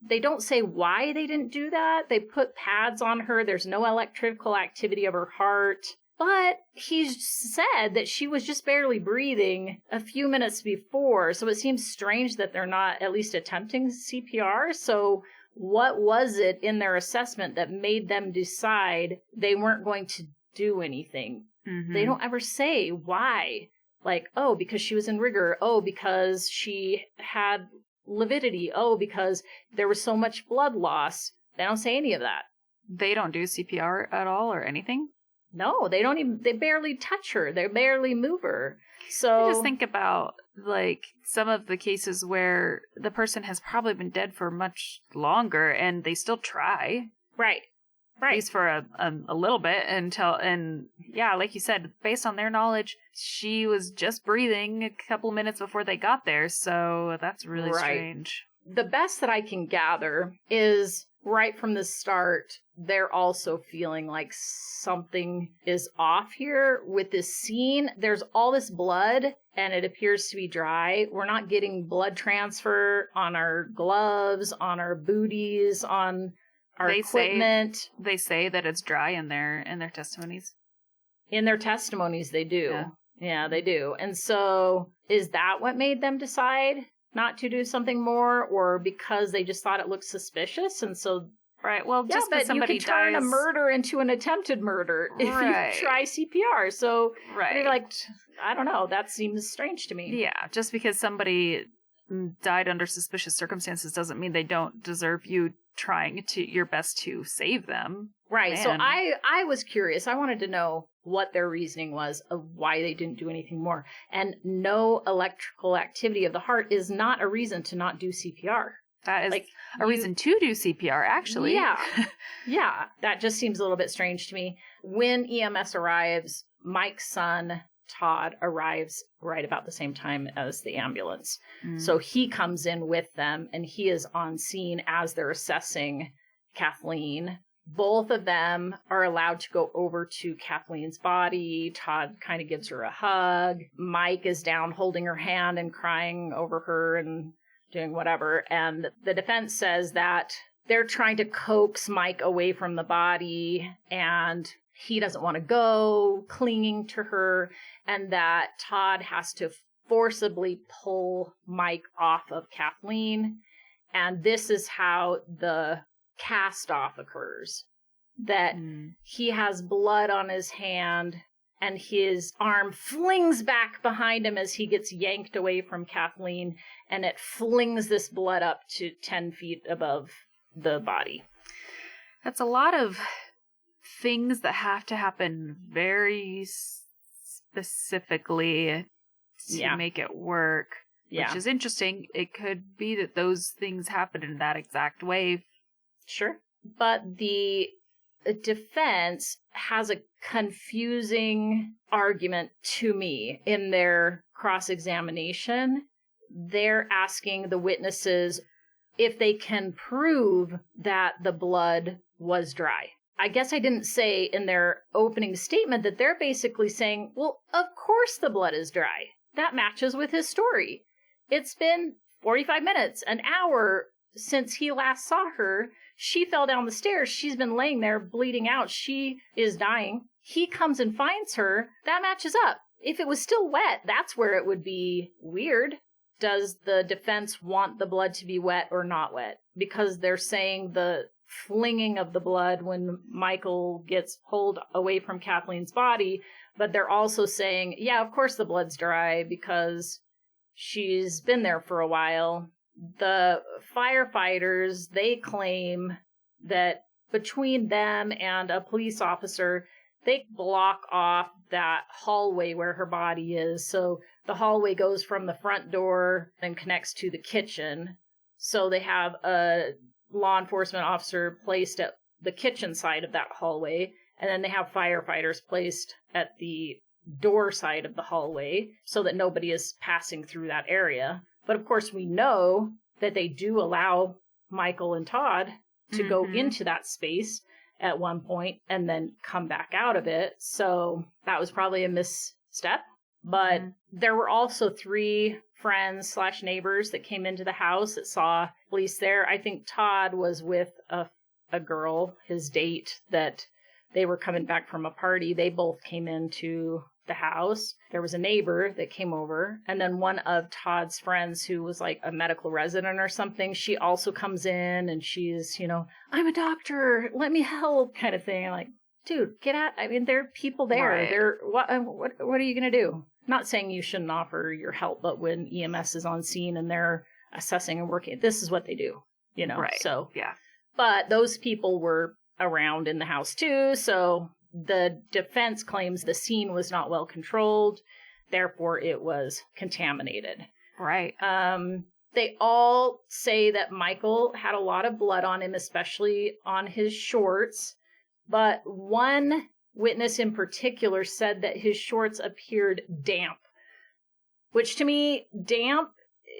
They don't say why they didn't do that. They put pads on her. There's no electrical activity of her heart. But he said that she was just barely breathing a few minutes before. So it seems strange that they're not at least attempting CPR. So what was it in their assessment that made them decide they weren't going to do anything? They don't ever say why. Like, oh, because she was in rigor. Oh, because she had lividity. Oh, because there was so much blood loss. They don't say any of that. They don't do CPR at all or anything? No, they don't even, they barely touch her. They barely move her. So I just think about, like, some of the cases where the person has probably been dead for much longer and they still try. Right. At least for a little bit like you said, based on their knowledge, she was just breathing a couple minutes before they got there. So that's really strange. The best that I can gather is right from the start, they're also feeling like something is off here with this scene. There's all this blood and it appears to be dry. We're not getting blood transfer on our gloves, on our booties, on our equipment. They say that it's dry in their testimonies. In their testimonies, they do. Yeah, they do. And so is that what made them decide not to do something more, or because they just thought it looked suspicious? And so, right. Well, just because somebody you can turn a murder into an attempted murder if you try CPR. So they're like, I don't know. That seems strange to me. Yeah, just because somebody died under suspicious circumstances doesn't mean they don't deserve you trying your best to save them. Right. Man. So I was curious. I wanted to know what their reasoning was of why they didn't do anything more. And no electrical activity of the heart is not a reason to not do CPR. That is like a reason to do CPR, actually. Yeah. Yeah. That just seems a little bit strange to me. When EMS arrives, Mike's son, Todd, arrives right about the same time as the ambulance. So he comes in with them, and he is on scene as they're assessing Kathleen. Both of them are allowed to go over to Kathleen's body. Todd kind of gives her a hug. Mike is down holding her hand and crying over her and doing whatever. And the defense says that they're trying to coax Mike away from the body, and he doesn't want to go, clinging to her, and that Todd has to forcibly pull Mike off of Kathleen. And this is how the cast off occurs. That he has blood on his hand, and his arm flings back behind him as he gets yanked away from Kathleen, and it flings this blood up to 10 feet above the body. That's a lot of things that have to happen very specifically to make it work, which is interesting. It could be that those things happen in that exact way. Sure. But the defense has a confusing argument to me in their cross-examination. They're asking the witnesses if they can prove that the blood was dry. I guess I didn't say in their opening statement that they're basically saying, well, of course the blood is dry. That matches with his story. It's been 45 minutes, an hour since he last saw her. She fell down the stairs. She's been laying there bleeding out. She is dying. He comes and finds her. That matches up. If it was still wet, that's where it would be weird. Does the defense want the blood to be wet or not wet? Because they're saying the flinging of the blood when Michael gets pulled away from Kathleen's body, but they're also saying, yeah, of course the blood's dry because she's been there for a while. The firefighters, they claim that between them and a police officer, they block off that hallway where her body is. So the hallway goes from the front door and connects to the kitchen. So they have a law enforcement officer placed at the kitchen side of that hallway, and then they have firefighters placed at the door side of the hallway so that nobody is passing through that area. But of course, we know that they do allow Michael and Todd to go into that space at one point and then come back out of it. So that was probably a misstep. But there were also 3 friends / neighbors that came into the house that saw police there. I think Todd was with a girl, his date, that they were coming back from a party. They both came into the house. There was a neighbor that came over, and then one of Todd's friends who was like a medical resident or something, she also comes in, and she's, I'm a doctor, let me help, kind of thing. I'm like, dude, get out. I mean, there are people there. Right. They're what are you going to do? Not saying you shouldn't offer your help, but when EMS is on scene and they're assessing and working, this is what they do, Right. So, yeah. But those people were around in the house too, so the defense claims the scene was not well controlled, therefore it was contaminated. Right. They all say that Michael had a lot of blood on him, especially on his shorts, but one witness in particular said that his shorts appeared damp, which to me, damp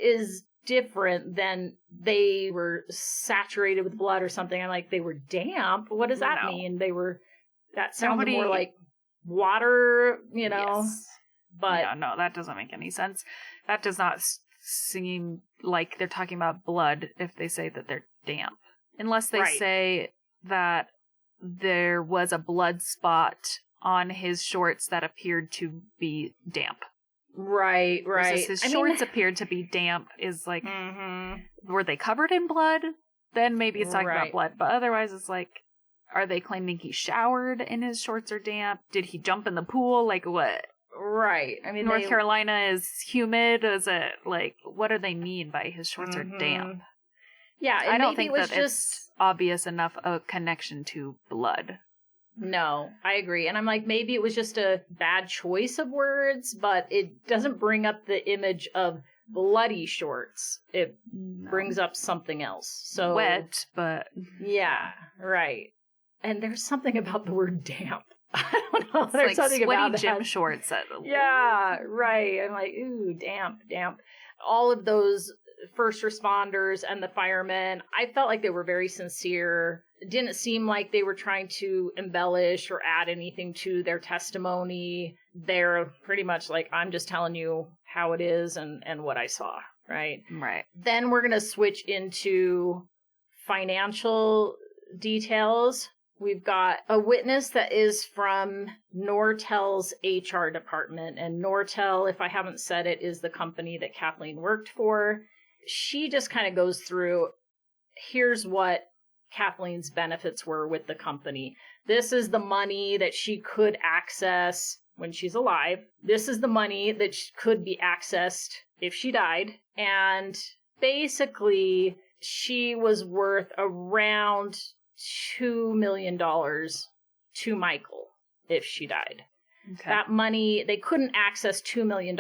is different than they were saturated with blood or something. I'm like, they were damp? What does that mean? That sounded more like water, Yes. But yeah, no, that doesn't make any sense. That does not seem like they're talking about blood if they say that they're damp. Unless they say that there was a blood spot on his shorts that appeared to be damp. Right. His shorts appeared to be damp is like, were they covered in blood? Then maybe it's talking about blood. But otherwise it's like, are they claiming he showered and his shorts are damp? Did he jump in the pool? Like what? Right. I mean, North Carolina is humid. Is it like, what do they mean by his shorts are damp? Yeah, I don't think that just it's obvious enough a connection to blood. No, I agree. And I'm like, maybe it was just a bad choice of words, but it doesn't bring up the image of bloody shorts, it brings up something else. So wet, but yeah, right. And there's something about the word damp. I don't know. It's There's like something sweaty about gym that. shorts. Yeah, right. I'm like, ooh, damp. All of those first responders and the firemen, I felt like they were very sincere. It didn't seem like they were trying to embellish or add anything to their testimony. They're pretty much like, I'm just telling you how it is and what I saw, right? Right. Then we're going to switch into financial details. We've got a witness that is from Nortel's HR department. And Nortel, if I haven't said it, is the company that Kathleen worked for. She just kind of goes through, here's what Kathleen's benefits were with the company. This is the money that she could access when she's alive. This is the money that could be accessed if she died. And basically, she was worth around $2 million to Michael if she died. Okay. That money, they couldn't access $2 million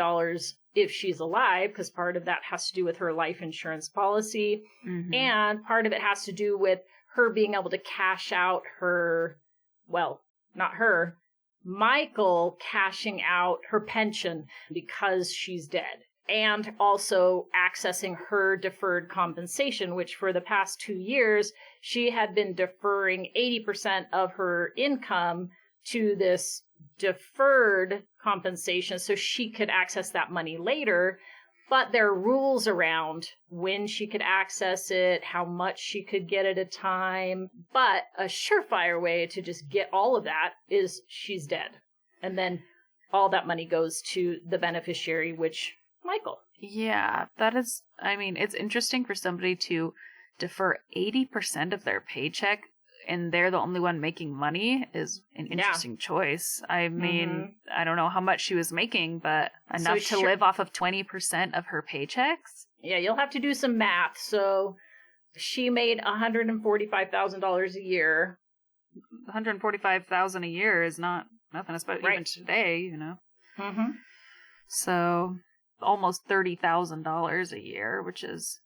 if she's alive, because part of that has to do with her life insurance policy. Mm-hmm. And part of it has to do with her being able to cash out her, well, not her, Michael cashing out her pension because she's dead. And also accessing her deferred compensation, which for the past 2 years, she had been deferring 80% of her income to this deferred compensation so she could access that money later. But there are rules around when she could access it, how much she could get at a time. But a surefire way to just get all of that is she's dead. And then all that money goes to the beneficiary, which Michael. Yeah, that is, I mean, it's interesting for somebody to defer 80% of their paycheck and they're the only one making money is an interesting choice. I mean, I don't know how much she was making, but enough to live off of 20% of her paychecks. Yeah, you'll have to do some math. So she made $145,000 a year. $145,000 a year is not nothing, especially even today, you know. Mm-hmm. So almost $30,000 a year, which is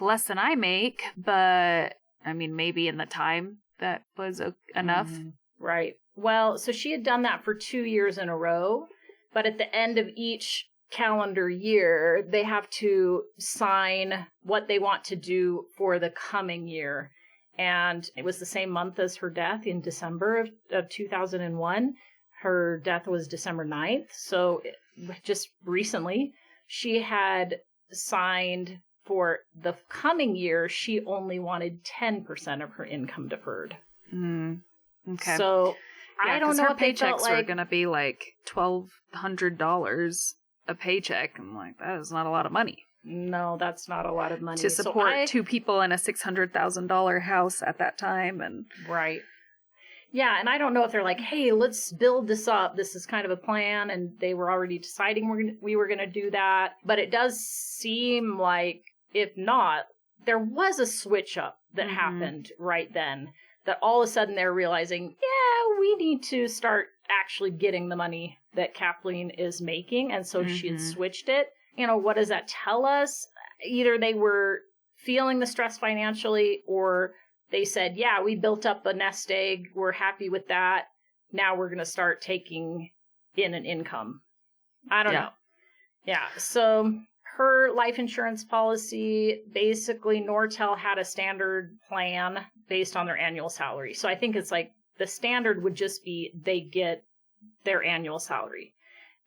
less than I make, but I mean, maybe in the time that was enough. Mm-hmm. Right. Well, so she had done that for 2 years in a row, but at the end of each calendar year, they have to sign what they want to do for the coming year. And it was the same month as her death in December of 2001. Her death was December 9th. So just recently, she had signed for the coming year, she only wanted 10% of her income deferred. Okay. So I don't know her if they felt paychecks were going to be like $1,200 a paycheck. I'm like, that is not a lot of money. No, that's not a lot of money. To support two people in a $600,000 house at that time. And right. Yeah, and I don't know if they're like, hey, let's build this up. This is kind of a plan, and they were already deciding we were going to do that. But it does seem like, if not, there was a switch up that happened right then, that all of a sudden they're realizing, yeah, we need to start actually getting the money that Kathleen is making. And so she had switched it. You know, what does that tell us? Either they were feeling the stress financially, or they said, yeah, we built up a nest egg. We're happy with that. Now we're going to start taking in an income. I don't know. Yeah. So her life insurance policy, basically Nortel had a standard plan based on their annual salary. So I think it's like the standard would just be they get their annual salary.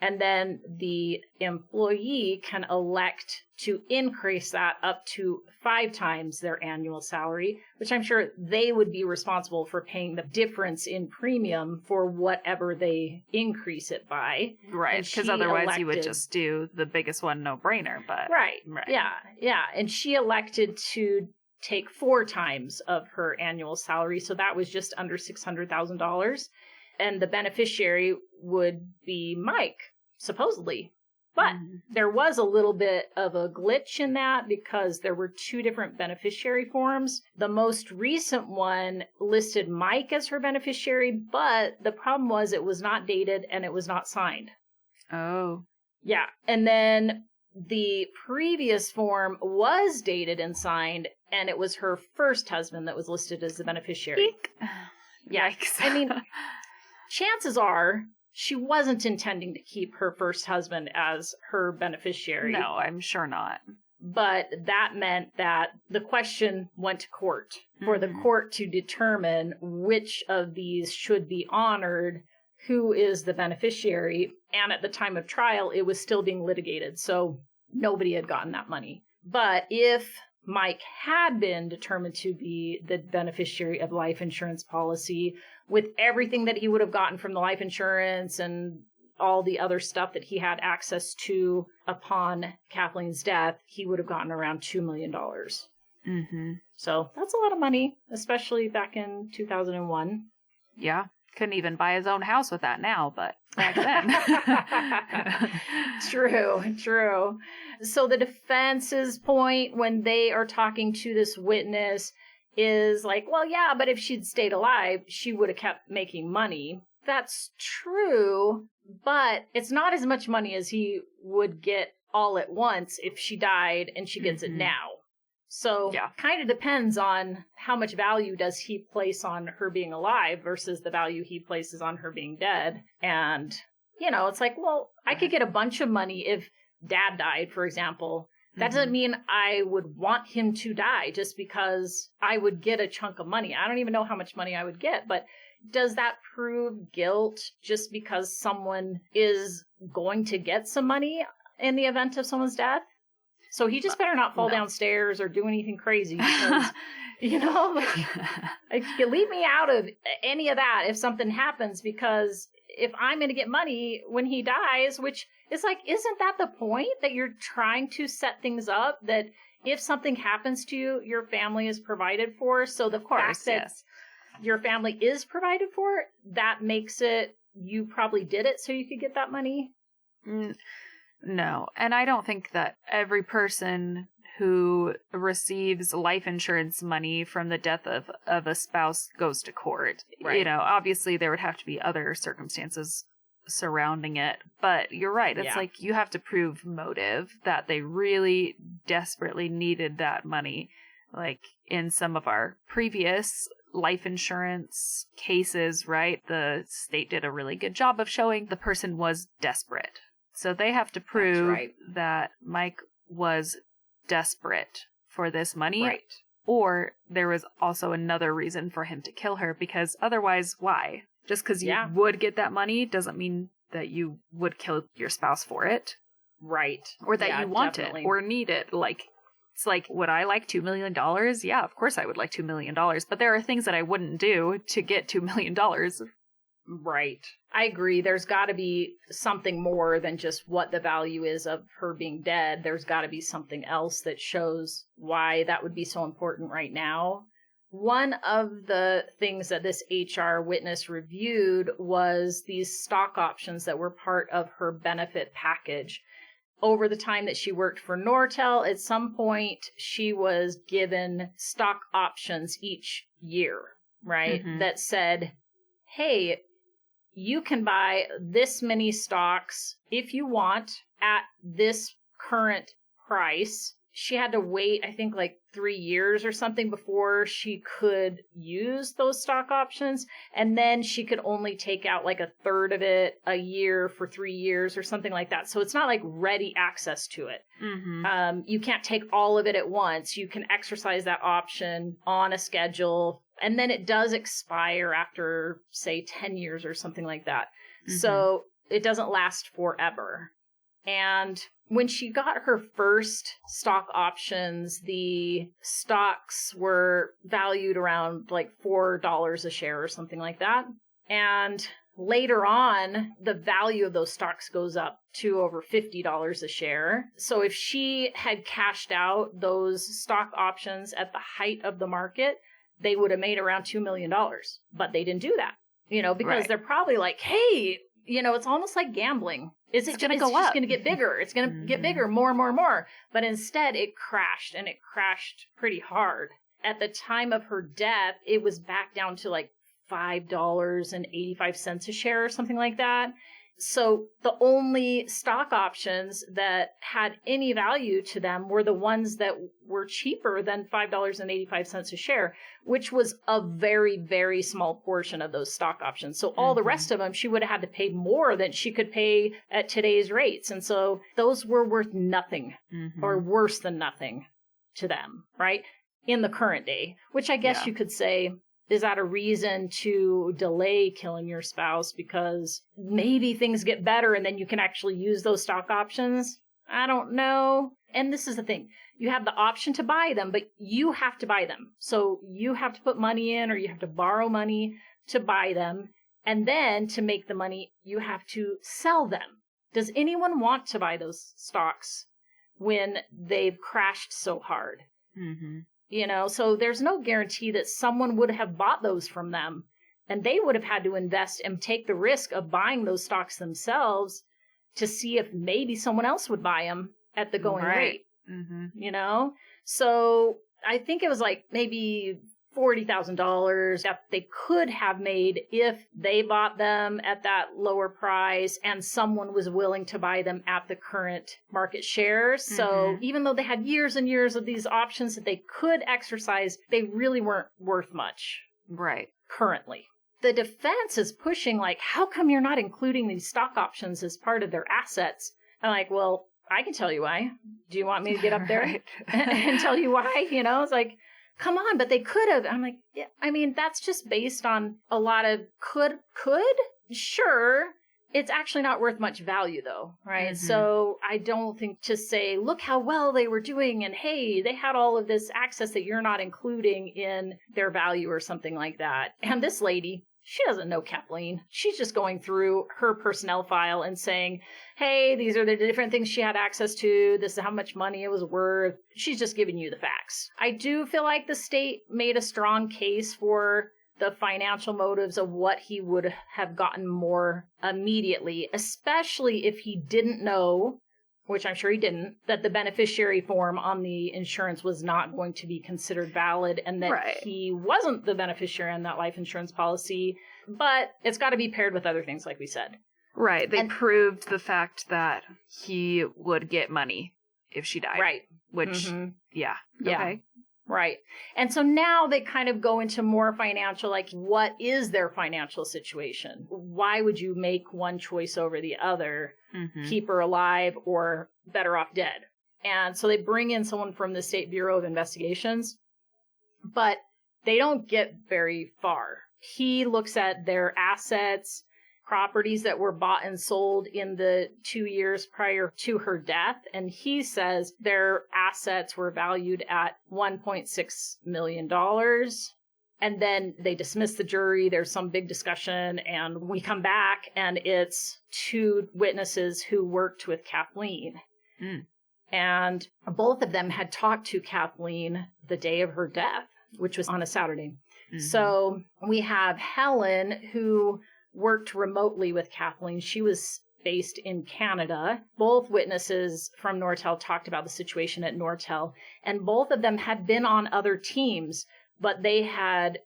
And then the employee can elect to increase that up to 5 times their annual salary, which I'm sure they would be responsible for paying the difference in premium for whatever they increase it by. Right, because otherwise you would just do the biggest one, no-brainer. But right. Yeah. And she elected to take 4 times of her annual salary, so that was just under $600,000. And the beneficiary would be Mike, supposedly. But there was a little bit of a glitch in that because there were 2 different beneficiary forms. The most recent one listed Mike as her beneficiary, but the problem was it was not dated and it was not signed. Oh. Yeah. And then the previous form was dated and signed, and it was her first husband that was listed as the beneficiary. Eek. Yikes. I mean, chances are she wasn't intending to keep her first husband as her beneficiary. No, I'm sure not. But that meant that the question went to court for the court to determine which of these should be honored, who is the beneficiary. And at the time of trial, it was still being litigated. So nobody had gotten that money. But if Mike had been determined to be the beneficiary of life insurance policy, with everything that he would have gotten from the life insurance and all the other stuff that he had access to upon Kathleen's death, he would have gotten around $2 million. Mm-hmm. So that's a lot of money, especially back in 2001. Yeah. Couldn't even buy his own house with that now, but back then. True. So the defense's point when they are talking to this witness is like, well, yeah, but if she'd stayed alive, she would have kept making money. That's true, but it's not as much money as he would get all at once if she died and she gets it now. So kind of depends on how much value does he place on her being alive versus the value he places on her being dead. And, you know, it's like, well, I could get a bunch of money if Dad died, for example. That doesn't mean I would want him to die just because I would get a chunk of money. I don't even know how much money I would get, but does that prove guilt just because someone is going to get some money in the event of someone's death? So he just better not fall downstairs or do anything crazy because, you know, like, you leave me out of any of that if something happens, because if I'm going to get money when he dies, which is like, isn't that the point, that you're trying to set things up that if something happens to you, your family is provided for? So the fact that your family is provided for, that makes it, you probably did it so you could get that money? No, and I don't think that every person who receives life insurance money from the death of a spouse goes to court. Right. You know, obviously there would have to be other circumstances surrounding it, but you're right. It's like you have to prove motive, that they really desperately needed that money. Like in some of our previous life insurance cases, right? The state did a really good job of showing the person was desperate. So they have to prove that Mike was desperate for this money. Right. Or there was also another reason for him to kill her, because otherwise, why? Just because you would get that money doesn't mean that you would kill your spouse for it. Right. Or that you want it or need it. Like, it's like, would I like $2 million? Yeah, of course I would like $2 million. But there are things that I wouldn't do to get $2 million. Right. I agree. There's got to be something more than just what the value is of her being dead. There's got to be something else that shows why that would be so important right now. One of the things that this HR witness reviewed was these stock options that were part of her benefit package. Over the time that she worked for Nortel, at some point, she was given stock options each year, right? That said, hey, you can buy this many stocks if you want at this current price. She had to wait, I think, like 3 years or something before she could use those stock options. And then she could only take out like a third of it a year for 3 years or something like that. So it's not like ready access to it. You can't take all of it at once. You can exercise that option on a schedule. And then it does expire after, say, 10 years or something like that. So it doesn't last forever. And when she got her first stock options, the stocks were valued around like $4 a share or something like that. And later on, the value of those stocks goes up to over $50 a share. So if she had cashed out those stock options at the height of the market, they would have made around $2 million. But they didn't do that, you know, because they're probably like, hey, you know, it's almost like gambling. It's just going to get bigger. It's going to get bigger, more and more and more. But instead, it crashed, and it crashed pretty hard. At the time of her death, it was back down to like $5.85 a share or something like that. So the only stock options that had any value to them were the ones that were cheaper than $5.85 a share, which was a very, very small portion of those stock options. So all the rest of them, she would have had to pay more than she could pay at today's rates. And so those were worth nothing or worse than nothing to them, right? In the current day, which I guess you could say, is that a reason to delay killing your spouse because maybe things get better and then you can actually use those stock options? I don't know. And this is the thing. You have the option to buy them, but you have to buy them. So you have to put money in or you have to borrow money to buy them. And then to make the money, you have to sell them. Does anyone want to buy those stocks when they've crashed so hard? You know, so there's no guarantee that someone would have bought those from them and they would have had to invest and take the risk of buying those stocks themselves to see if maybe someone else would buy them at the going rate, you know? So I think it was like maybe $40,000 that they could have made if they bought them at that lower price and someone was willing to buy them at the current market shares. So even though they had years and years of these options that they could exercise, they really weren't worth much. Right. Currently. The defense is pushing like, how come you're not including these stock options as part of their assets? I'm like, well, I can tell you why. Do you want me to get up there and tell you why? You know, it's like, come on, but they could have. I'm like, yeah, I mean, that's just based on a lot of could? Sure. It's actually not worth much value though, right? So I don't think to say, look how well they were doing and hey, they had all of this access that you're not including in their value or something like that. And this lady, she doesn't know Kathleen. She's just going through her personnel file and saying, hey, these are the different things she had access to. This is how much money it was worth. She's just giving you the facts. I do feel like the state made a strong case for the financial motives of what he would have gotten more immediately, especially if he didn't know, which I'm sure he didn't, that the beneficiary form on the insurance was not going to be considered valid and that he wasn't the beneficiary on that life insurance policy. But it's got to be paired with other things, like we said. Right. They proved the fact that he would get money if she died. Right. Which, yeah. Okay. Right. And so now they kind of go into more financial, like, what is their financial situation? Why would you make one choice over the other? Keep her alive or better off dead? And so they bring in someone from the State Bureau of Investigations, but they don't get very far. He looks at their assets, properties that were bought and sold in the 2 years prior to her death. And he says their assets were valued at $1.6 million. And then they dismiss the jury. There's some big discussion and we come back and it's two witnesses who worked with Kathleen. And both of them had talked to Kathleen the day of her death, which was on a Saturday. So we have Helen, who worked remotely with Kathleen. She was based in Canada. Both witnesses from Nortel talked about the situation at Nortel, and both of them had been on other teams, but they had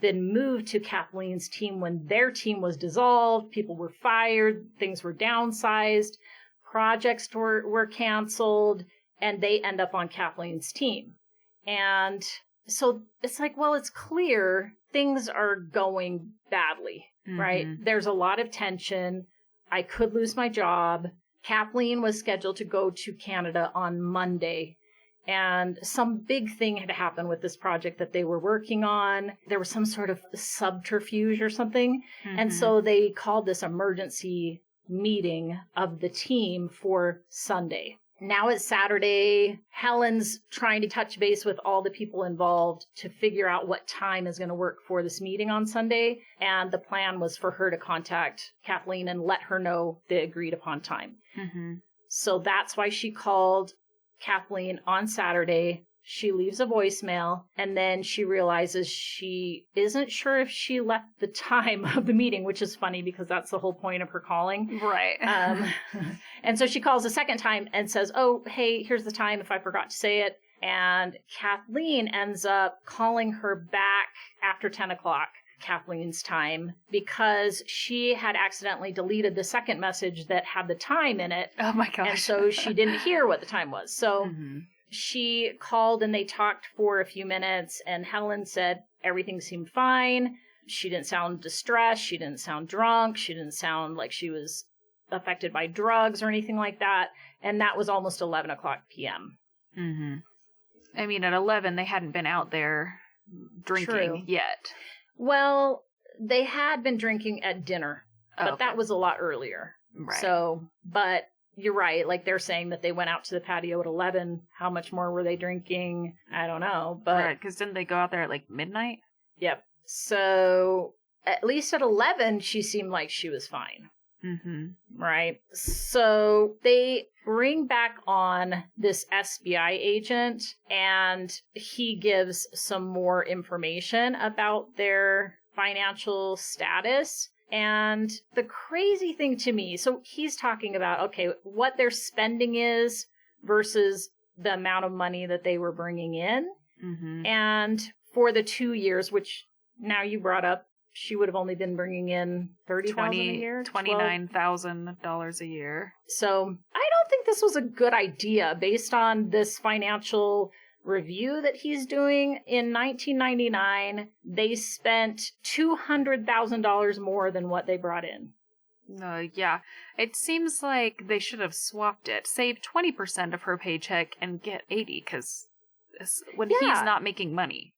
been moved to Kathleen's team when their team was dissolved. People were fired, things were downsized, projects were canceled, and they end up on Kathleen's team. And so it's like, well, it's clear things are going badly. Right? There's a lot of tension. I could lose my job. Kathleen was scheduled to go to Canada on Monday, and some big thing had happened with this project that they were working on. There was some sort of subterfuge or something. And so they called this emergency meeting of the team for Sunday. Now it's Saturday. Helen's trying to touch base with all the people involved to figure out what time is going to work for this meeting on Sunday. And the plan was for her to contact Kathleen and let her know the agreed upon time. So that's why she called Kathleen on Saturday. She leaves a voicemail, and then she realizes she isn't sure if she left the time of the meeting, which is funny because that's the whole point of her calling. Right. And so she calls a second time and says, oh, hey, here's the time if I forgot to say it. And Kathleen ends up calling her back after 10 o'clock Kathleen's time because she had accidentally deleted the second message that had the time in it. Oh my gosh. And so she didn't hear what the time was. So she called and they talked for a few minutes, and Helen said everything seemed fine. She didn't sound distressed. She didn't sound drunk. She didn't sound like she was affected by drugs or anything like that. And that was almost 11 o'clock p.m. I mean, at 11, they hadn't been out there drinking yet. Well, they had been drinking at dinner, but that was a lot earlier. Right. So, but you're right. Like, they're saying that they went out to the patio at 11. How much more were they drinking? I don't know. But right, because didn't they go out there at like midnight? Yep. So, at least at 11, she seemed like she was fine. Right. So they bring back on this SBI agent, and he gives some more information about their financial status. And the crazy thing to me, so he's talking about, okay, what their spending is versus the amount of money that they were bringing in. And for the 2 years, which now you brought up, she would have only been bringing in $30,000 a year, $29,000 a year. So I don't think this was a good idea based on this financial review that he's doing. In 1999, they spent $200,000 more than what they brought in. Yeah, it seems like they should have swapped it. Save 20% of her paycheck and get 80, because when he's not making money.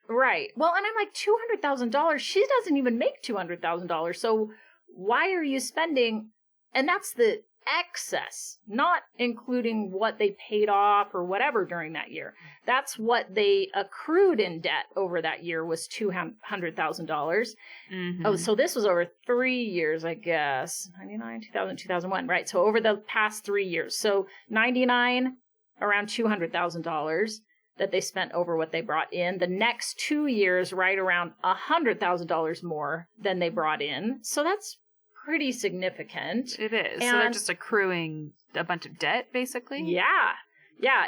Right. Well, and I'm like, $200,000? She doesn't even make $200,000. So why are you spending? And that's the excess, not including what they paid off or whatever during that year. That's what they accrued in debt over that year was $200,000. Oh, so this was over 3 years, I guess. 99, 2000, 2001, right? So over the past 3 years. So 99, around $200,000. That they spent over what they brought in. The next 2 years, right around $100,000 more than they brought in. So that's pretty significant. It is. So they're just accruing a bunch of debt, basically? Yeah,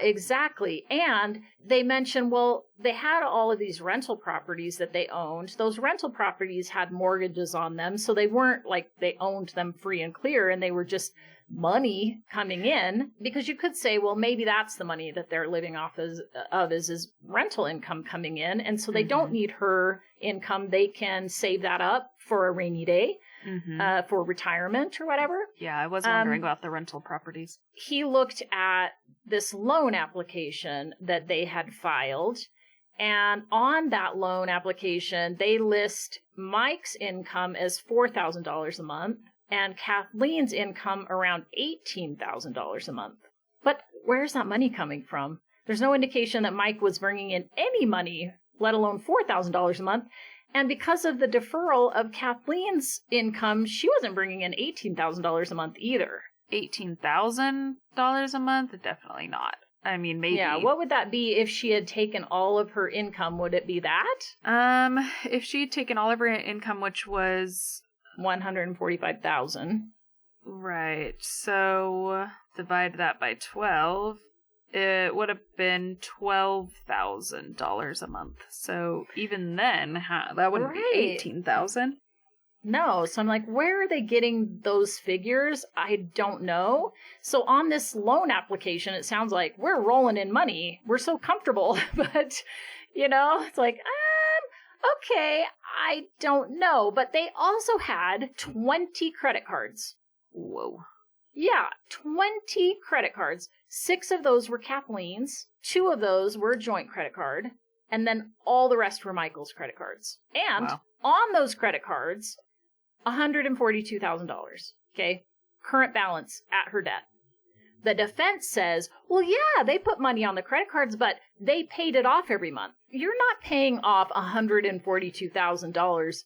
exactly. And they mentioned, well, they had all of these rental properties that they owned. Those rental properties had mortgages on them, so they weren't like they owned them free and clear, and they were just money coming in, because you could say, well, maybe that's the money that they're living off is rental income coming in, and so they don't need her income. They can save that up for a rainy day, for retirement or whatever. Yeah, I was wondering about the rental properties. He looked at this loan application that they had filed, and on that loan application, they list Mike's income as $4,000 a month, and Kathleen's income around $18,000 a month. But where's that money coming from? There's no indication that Mike was bringing in any money, let alone $4,000 a month. And because of the deferral of Kathleen's income, she wasn't bringing in $18,000 a month either. $18,000 a month? Definitely not. I mean, maybe. Yeah, what would that be if she had taken all of her income? Would it be that? If she had taken all of her income, which was $145,000. Right. So divide that by 12. It would have been $12,000 a month. So even then, that wouldn't be $18,000. No. So I'm like, where are they getting those figures? I don't know. So on this loan application, it sounds like we're rolling in money. We're so comfortable. But, it's like, okay, I don't know. But they also had 20 credit cards. Whoa. Yeah, 20 credit cards. 6 of those were Kathleen's. 2 of those were a joint credit card. And then all the rest were Michael's credit cards. And on those credit cards, $142,000. Okay? Current balance at her debt. The defense says, well, yeah, they put money on the credit cards, but they paid it off every month. You're not paying off $142,000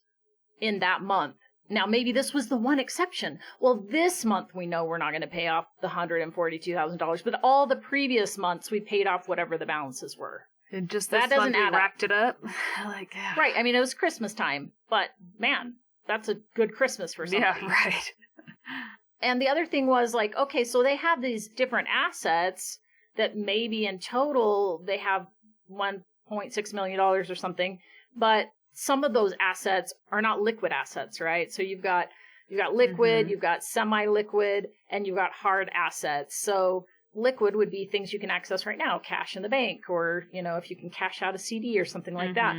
in that month. Now, maybe this was the one exception. Well, this month we know we're not going to pay off the $142,000, but all the previous months we paid off whatever the balances were. And just this month we racked it up. Right. I mean, it was Christmas time, but man, that's a good Christmas for somebody. Yeah, right. And the other thing was like, okay, so they have these different assets that maybe in total they have $1.6 million or something, but some of those assets are not liquid assets, right? So you've got liquid, you've got semi-liquid, and you've got hard assets. So liquid would be things you can access right now, cash in the bank, or, if you can cash out a CD or something like that.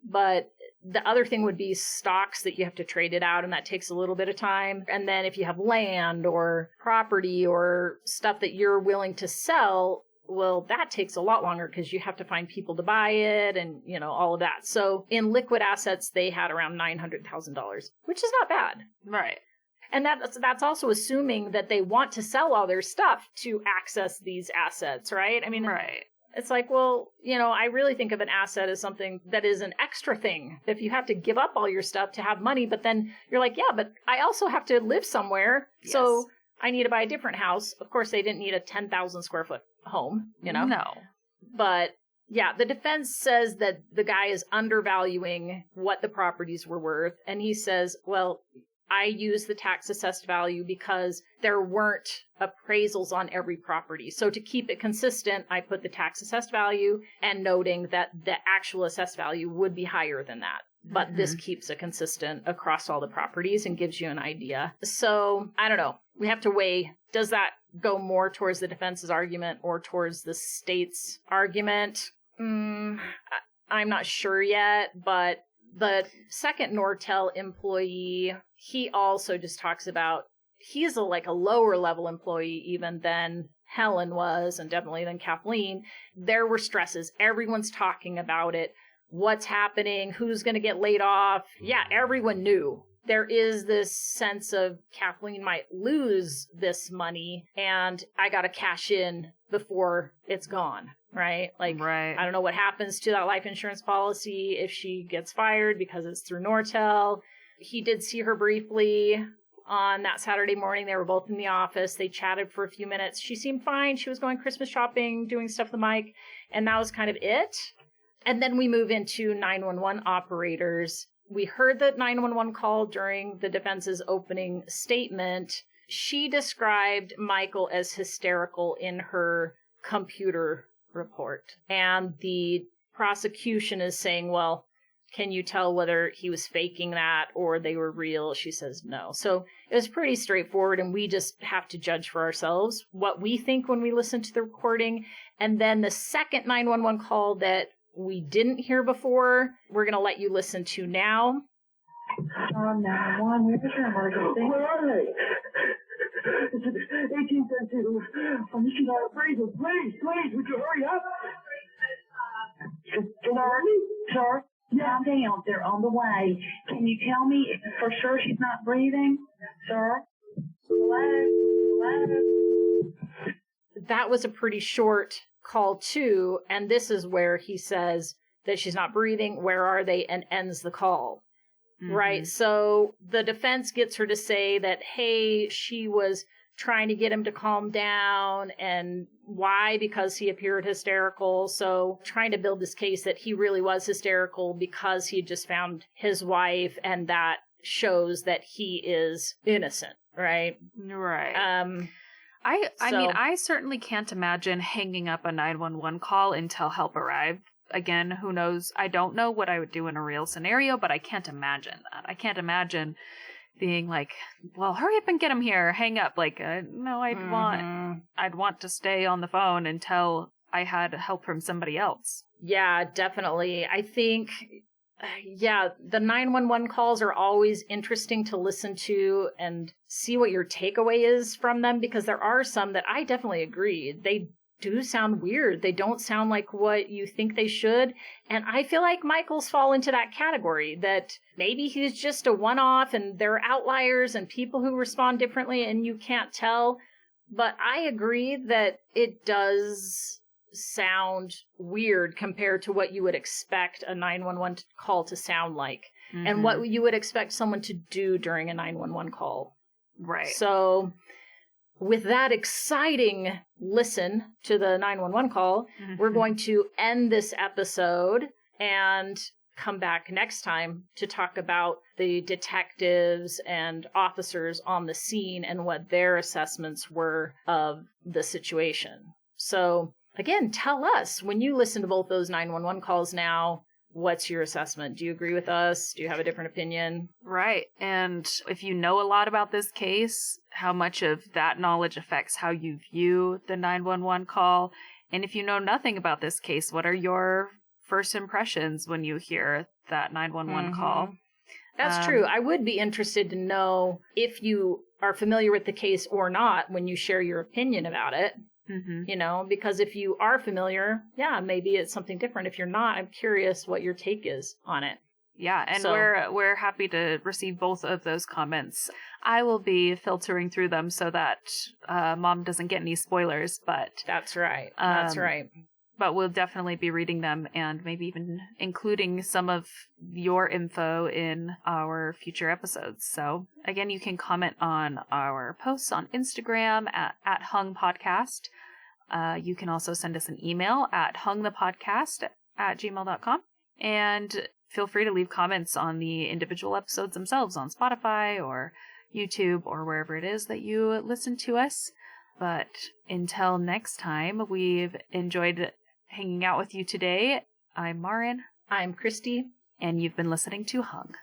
But the other thing would be stocks that you have to trade it out, and that takes a little bit of time. And then if you have land or property or stuff that you're willing to sell, well, that takes a lot longer because you have to find people to buy it and, all of that. So in liquid assets, they had around $900,000, which is not bad. Right. And that's also assuming that they want to sell all their stuff to access these assets, right? I mean, right. It's like, well, I really think of an asset as something that is an extra thing. If you have to give up all your stuff to have money, but then you're like, yeah, but I also have to live somewhere. Yes. So I need to buy a different house. Of course, they didn't need a 10,000 square foot home, No. But yeah, the defense says that the guy is undervaluing what the properties were worth. And he says, well, I use the tax assessed value because there weren't appraisals on every property. So to keep it consistent, I put the tax assessed value and noting that the actual assessed value would be higher than that. But this keeps it consistent across all the properties and gives you an idea. So I don't know. We have to weigh, does that go more towards the defense's argument or towards the state's argument? I'm not sure yet, but the second Nortel employee, he also just talks about, he's a lower level employee even than Helen was, and definitely than Kathleen. There were stresses. Everyone's talking about it. What's happening? Who's going to get laid off? Yeah, everyone knew. There is this sense of Kathleen might lose this money and I got to cash in before it's gone, right? Right. I don't know what happens to that life insurance policy if she gets fired because it's through Nortel. He did see her briefly on that Saturday morning. They were both in the office. They chatted for a few minutes. She seemed fine. She was going Christmas shopping, doing stuff with Mike, and that was kind of it. And then we move into 911 operators. We heard the 911 call during the defense's opening statement. She described Michael as hysterical in her computer report. And the prosecution is saying, well, can you tell whether he was faking that or they were real? She says no. So it was pretty straightforward, and we just have to judge for ourselves what we think when we listen to the recording. And then the second 911 call that we didn't hear before, we're going to let you listen to now. 911, where's your emergency? Where are they? It's 1832. I'm just out of freezer. Please, would you hurry up? Sir? Calm down. They're on the way. Can you tell me for sure she's not breathing? Sir? Hello? That was a pretty short call too, and this is where he says that she's not breathing, where are they, and ends the call. Right? So the defense gets her to say that, hey, she was trying to get him to calm down, and why? Because he appeared hysterical. So trying to build this case that he really was hysterical because he just found his wife, and that shows that he is innocent, right? Right. I mean, I certainly can't imagine hanging up a 911 call until help arrived. Again, who knows? I don't know what I would do in a real scenario, but I can't imagine that. I can't imagine being like, well, hurry up and get him here. Hang up. No, I'd want to stay on the phone until I had help from somebody else. Yeah, definitely. I think, the 911 calls are always interesting to listen to and see what your takeaway is from them, because there are some that I definitely agree. They do sound weird. They don't sound like what you think they should. And I feel like Michael's fall into that category, that maybe he's just a one-off and there are outliers and people who respond differently and you can't tell. But I agree that it does sound weird compared to what you would expect a 911 call to sound like, and what you would expect someone to do during a 911 call. Right. So with that exciting listen to the 911 call, we're going to end this episode and come back next time to talk about the detectives and officers on the scene and what their assessments were of the situation. So again, tell us, when you listen to both those 911 calls now, What's your assessment? Do you agree with us? Do you have a different opinion? Right. And if you know a lot about this case, how much of that knowledge affects how you view the 911 call? And if you know nothing about this case, what are your first impressions when you hear that 911 call? That's true. I would be interested to know if you are familiar with the case or not when you share your opinion about it. You know, because if you are familiar, yeah, maybe it's something different. If you're not, I'm curious what your take is on it. Yeah, and we're happy to receive both of those comments. I will be filtering through them so that Mom doesn't get any spoilers, but that's right. That's right. But we'll definitely be reading them and maybe even including some of your info in our future episodes. So again, you can comment on our posts on Instagram at Hung Podcast. You can also send us an email at hungthepodcast@gmail.com. And feel free to leave comments on the individual episodes themselves on Spotify or YouTube or wherever it is that you listen to us. But until next time, we've enjoyed hanging out with you today. I'm Maryn. I'm Christie. And you've been listening to Hung.